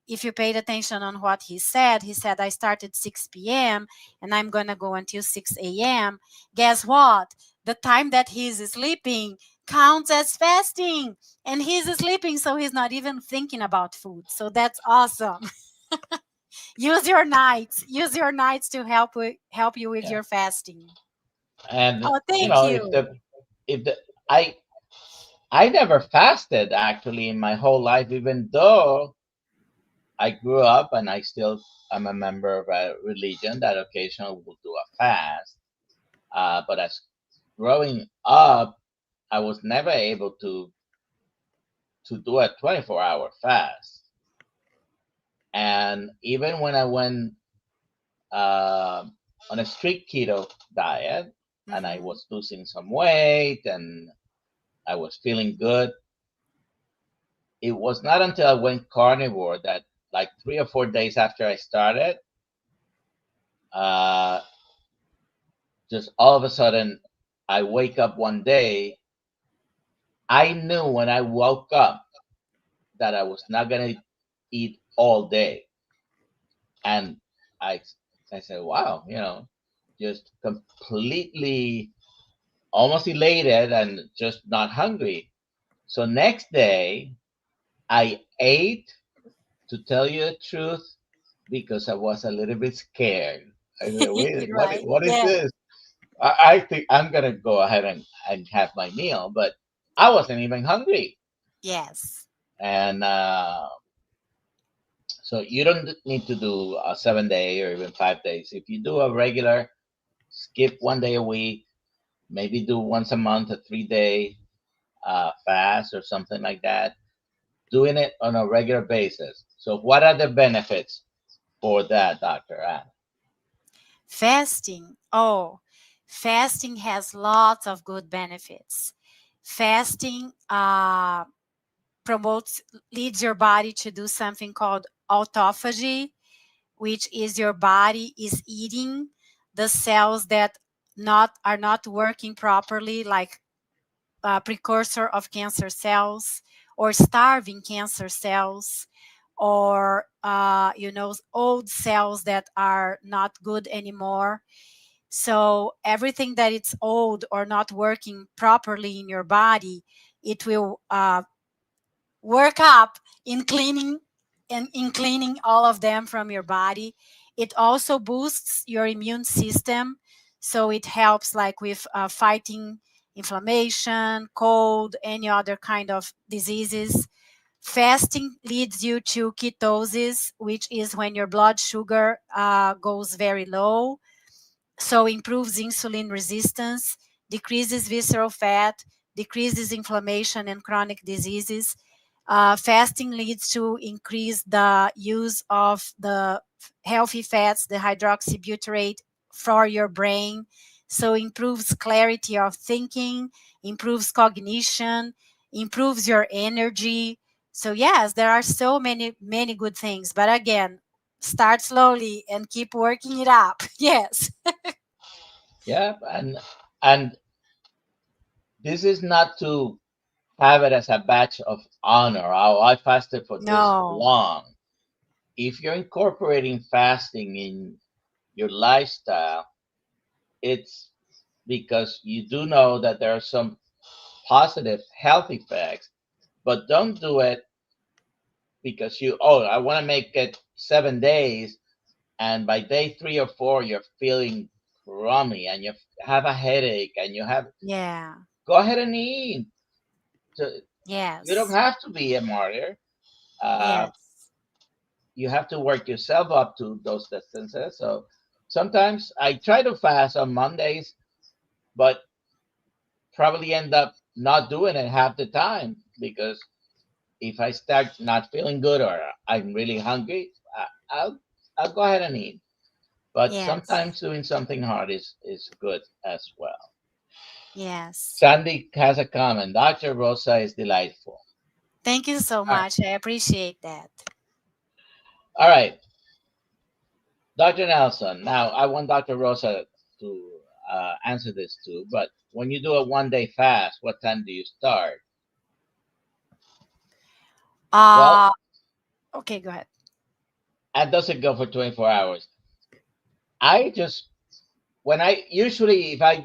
if you paid attention on what he said, I started 6 p.m. and I'm going to go until 6 a.m. Guess what? The time that he's sleeping counts as fasting. And he's sleeping, so he's not even thinking about food. So that's awesome. Use your nights to help you with Yeah. your fasting. And Oh, you thank know, you. if the I never fasted actually in my whole life, even though I grew up and I still am a member of a religion that occasionally will do a fast. But as growing up, I was never able to do a 24-hour fast. And even when I went uh, on a strict keto diet and I Hmm. was losing some weight and I was feeling good, it was not until I went carnivore that, like 3 or 4 days after I started, uh, just all of a sudden, I wake up one day. I knew when I woke up that I was not going to eat all day. And I, I said, wow, just completely almost elated and just not hungry. So next day, I ate, to tell you the truth, because I was a little bit scared. I said, wait, Right. what is Yeah. this? I think I'm going to go ahead and have my meal, but I wasn't even hungry. Yes. And so you don't need to do a 7 day or even 5 days. If you do a regular, skip one day a week, maybe do once a month, a 3 day fast or something like that, doing it on a regular basis. So, what are the benefits for that, Dr. Ann? Fasting. Oh, fasting has lots of good benefits. Fasting promotes, leads your body to do something called autophagy, which is your body is eating the cells that not are not working properly, like precursor of cancer cells or starving cancer cells, or old cells that are not good anymore. So everything that it's old or not working properly in your body, it will work up in cleaning, and in cleaning all of them from your body. It also boosts your immune system, so it helps like with fighting inflammation, cold, any other kind of diseases. Fasting leads you to ketosis, which is when your blood sugar goes very low, so improves insulin resistance, decreases visceral fat, decreases inflammation and chronic diseases. Fasting leads to increase the use of the healthy fats, the hydroxybutyrate, for your brain. So improves clarity of thinking, improves cognition, improves your energy. So yes, there are so many good things. But again, start slowly and keep working it up. Yes. Yeah, and this is not to have it as a badge of honor. Oh, I fasted for this No. long. If you're incorporating fasting in your lifestyle, it's because you do know that there are some positive health effects, but don't do it because I want to make it 7 days, and by day 3 or 4 you're feeling crummy and you have a headache and you have Yeah. go ahead and eat. So you don't Yes. have to be a martyr. Uh, Yes. you have to work yourself up to those distances. So sometimes I try to fast on Mondays, but probably end up not doing it half the time because if I start not feeling good or I'm really hungry, I'll go ahead and eat. But Yes. sometimes doing something hard is good as well. Yes. Sandy has a comment. Dr. Rosa is delightful. Thank you so All right. much. I appreciate that. All right. Dr. Nelson. Now, I want Dr. Rosa to answer this too. But when you do a 1 day fast, what time do you start? Well, Uh okay, go ahead. and doesn't go for 24 hours. I just, when I usually, if I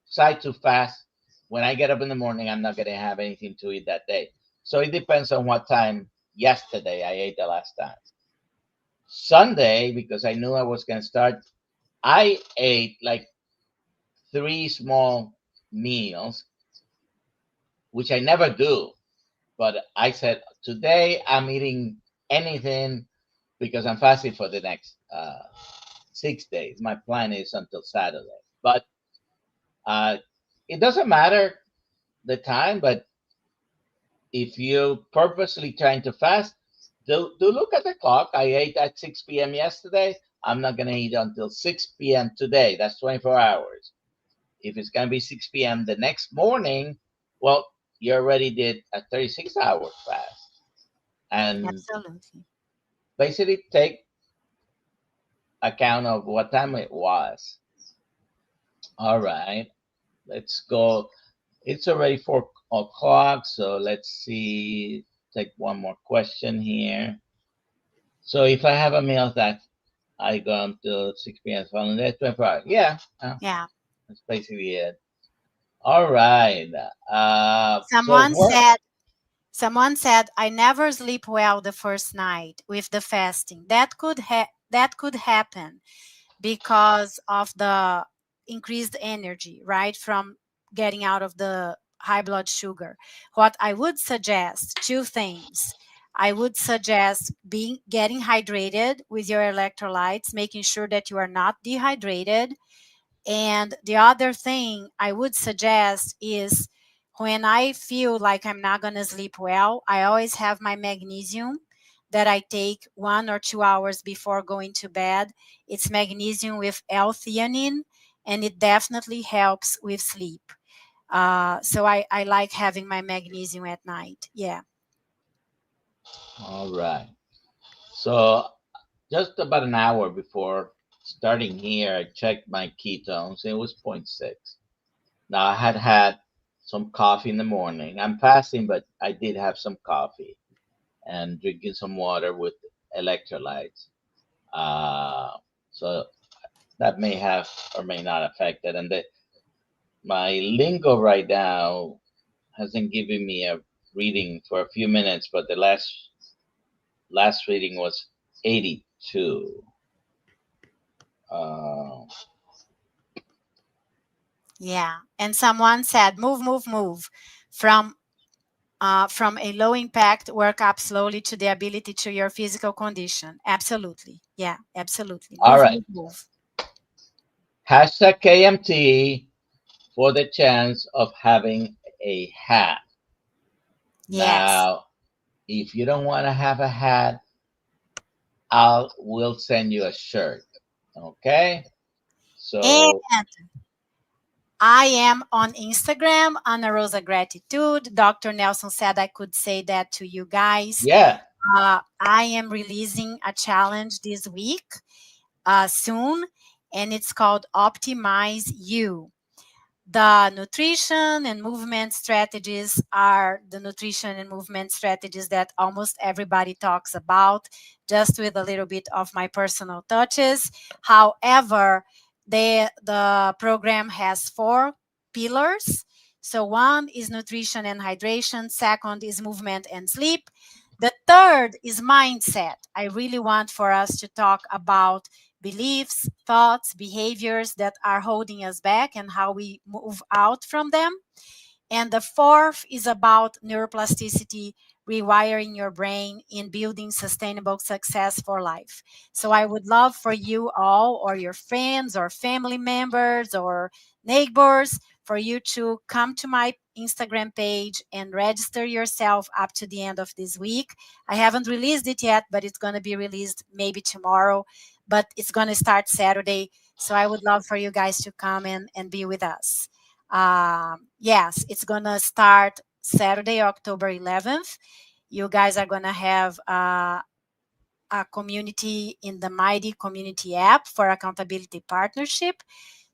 decide to fast, when I get up in the morning, I'm not going to have anything to eat that day. So it depends on what time yesterday I ate the last time. Sunday, because I knew I was going to start, I ate like three small meals, which I never do. But I said, today I'm eating anything because I'm fasting for the next 6 days. My plan is until Saturday. But uh, it doesn't matter the time, but if you purposely trying to fast, do look at the clock. I ate at 6 p.m. yesterday. I'm not going to eat until 6 p.m. today. That's 24 hours. If it's going to be 6 p.m. the next morning, well, you already did a 36-hour fast. And Absolutely. basically take account of what time it was. All right, let's go. It's already 4 o'clock, so let's see. Take one more question here. So if I have a meal that I go until 6 p.m. following day, 24 hours. Yeah, Yeah. that's basically it. All right. So Someone what? said Someone said, I never sleep well the first night with the fasting. That could happen because of the increased energy, right? From getting out of the high blood sugar. What I would suggest, two things. I would suggest being getting hydrated with your electrolytes, making sure that you are not dehydrated. And the other thing I would suggest is when I feel like I'm not going to sleep well, I always have my magnesium that I take 1 or 2 hours before going to bed. It's magnesium with L-theanine, and it definitely helps with sleep. So I like having my magnesium at night. Yeah. All right. So just about an hour before starting here, I checked my ketones. It was zero point 0.6. Now I had some coffee in the morning. I'm fasting, but I did have some coffee and drinking some water with electrolytes. Uh, so that may have or may not affect it. And my lingo right now hasn't given me a reading for a few minutes, but the last reading was 82. Uh, Yeah. And someone said, move, move, move from a low impact workup slowly to the ability to your physical condition. Absolutely. Yeah, absolutely. all Move, right. move, move. Hashtag KMT for the chance of having a hat. Yes. Now, if you don't want to have a hat, we'll send you a shirt. Okay? And So I am on Instagram, Ana Rosa Gratitude. Dr. Nelson said I could say that to you guys. yeah. I am releasing a challenge this week soon, and it's called Optimize You. The nutrition and movement strategies are the nutrition and movement strategies that almost everybody talks about, just with a little bit of my personal touches. However, the program has 4 pillars. So one is nutrition and hydration, second is movement and sleep, the third is mindset. I really want for us to talk about beliefs, thoughts, behaviors that are holding us back and how we move out from them. And the fourth is about neuroplasticity, rewiring your brain in building sustainable success for life. So I would love for you all, or your friends, or family members, or neighbors, for you to come to my Instagram page and register yourself up to the end of this week. I haven't released it yet, but it's going to be released maybe tomorrow, but it's going to start Saturday. So I would love for you guys to come in and be with us. Yes, it's gonna start Saturday, October 11th. You guys are gonna have a community in the Mighty Community app for accountability partnership.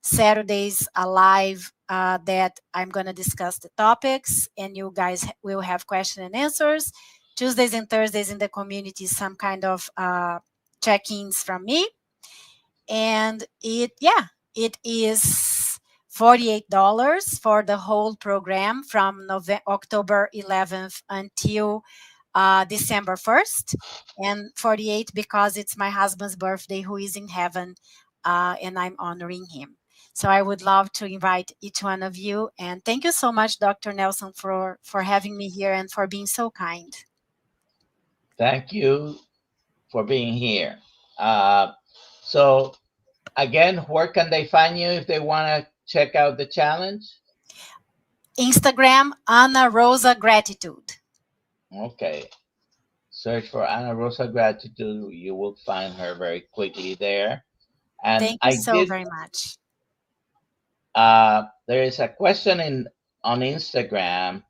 Saturdays a live that I'm gonna discuss the topics, and you guys will have question and answers. Tuesdays and Thursdays in the community, some kind of check-ins from me. And it is $48 for the whole program from October 11th until December 1st, and 48 because it's my husband's birthday, who is in heaven, and I'm honoring him. So I would love to invite each one of you, and thank you so much, Dr. Nelson, for having me here and for being so kind. Thank you for being here. So again, where can they find you if they want to check out the challenge? Instagram, Ana Rosa Gratitude. Okay. Search for Ana Rosa Gratitude. You will find her very quickly there. And Thank you so very much. there is a question on Instagram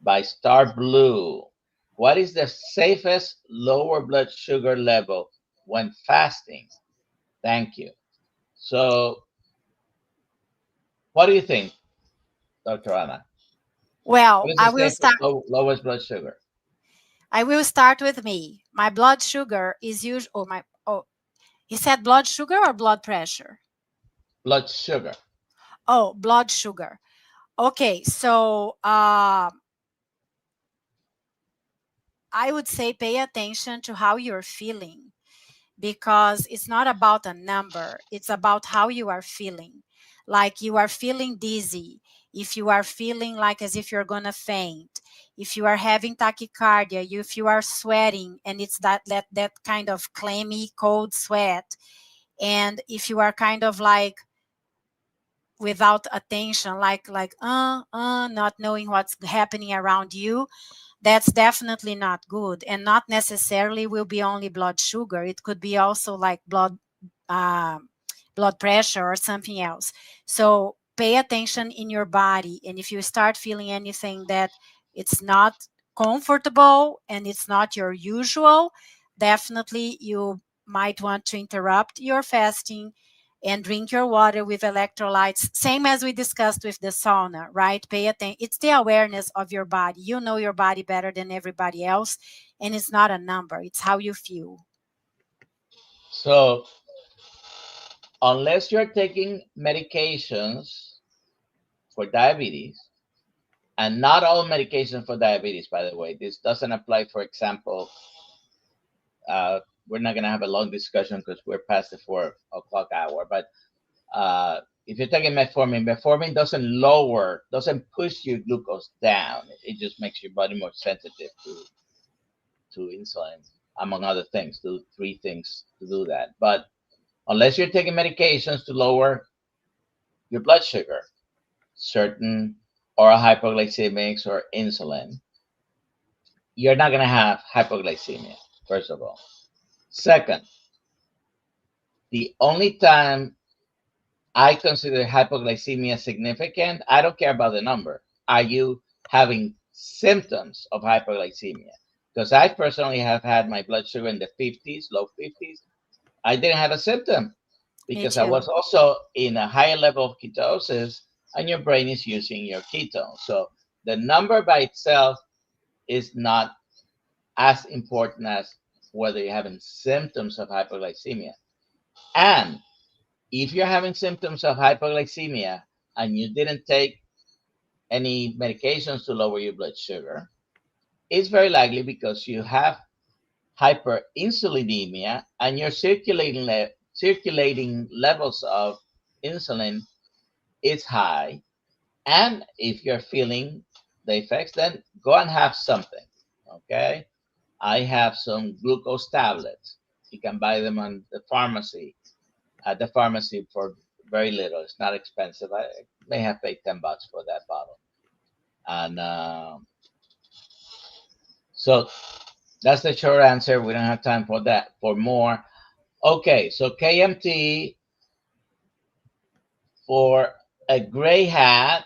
by Star Blue. What is the safest lower blood sugar level when fasting? Thank you. So, what do you think, Dr. Anna? What Well, is the safest lowest blood sugar? I will start with me. My blood sugar is usually, he said blood sugar or blood pressure? Blood sugar. Oh, blood sugar. Okay, so I would say pay attention to how you're feeling, because it's not about a number, it's about how you are feeling. Like you are feeling dizzy, if you are feeling like as if you're gonna faint, if you are having tachycardia, if you are sweating and it's that kind of clammy cold sweat, and if you are kind of like without attention, not knowing what's happening around you, that's definitely not good, and not necessarily will be only blood sugar. It could be also like uh, blood pressure or something else. So pay attention in your body, and if you start feeling anything that it's not comfortable and it's not your usual, definitely you might want to interrupt your fasting and drink your water with electrolytes, same as we discussed with the sauna, right? Pay attention. It's the awareness of your body. You know your body better than everybody else, and it's not a number, it's how you feel. So, unless you're taking medications for diabetes, and not all medication for diabetes, by the way, this doesn't apply, for example, we're not going to have a long discussion because we're past the 4 o'clock hour, but if you're taking metformin, metformin doesn't push your glucose down. It just makes your body more sensitive to insulin, among other things. Do three things to do that. But unless you're taking medications to lower your blood sugar, certain oral hypoglycemics or insulin, you're not going to have hypoglycemia, first of all. Second, the only time I consider hypoglycemia significant, I don't care about the number. Are you having symptoms of hypoglycemia? Because I personally have had my blood sugar in the 50s, low 50s. I didn't have a symptom Me because I too. was also in a higher level of ketosis, and your brain is using your ketones. So the number by itself is not as important as whether you're having symptoms of hypoglycemia. And if you're having symptoms of hypoglycemia and you didn't take any medications to lower your blood sugar, it's very likely because you have hyperinsulinemia and your circulating levels of insulin is high. And if you're feeling the effects, then go and have something. Okay. I have some glucose tablets. You can buy them at the pharmacy for very little. It's not expensive. I may have paid $10 for that bottle. And so that's the short answer. We don't have time for that, for more. Okay, so KMT for a gray hat.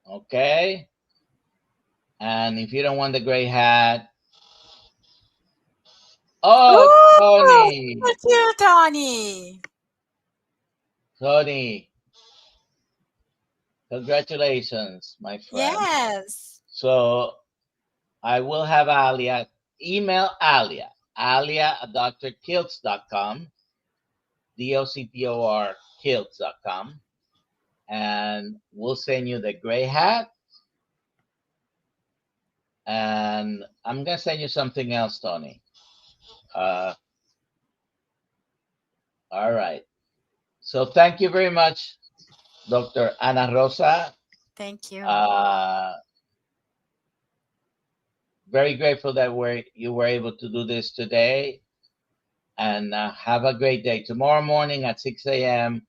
Okay. And if you don't want the gray hat, oh, Oh, Tony, thank you, Tony. Tony, congratulations, my friend. Yes. So I will have Alia email Alia. Alia at drkiltz.com, DOCTOR Kiltz.com, and we'll send you the gray hat. And I'm going to send you something else, Tony. Uh, all right. So thank you very much, Dr. Ana Rosa. Thank you. Uh, very grateful that you were able to do this today. And have a great day. Tomorrow morning at 6 a.m.,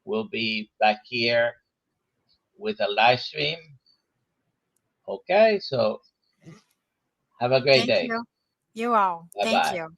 we'll be back here with a live stream. Okay, so have a great Thank day. you. You all. Bye Thank bye. you.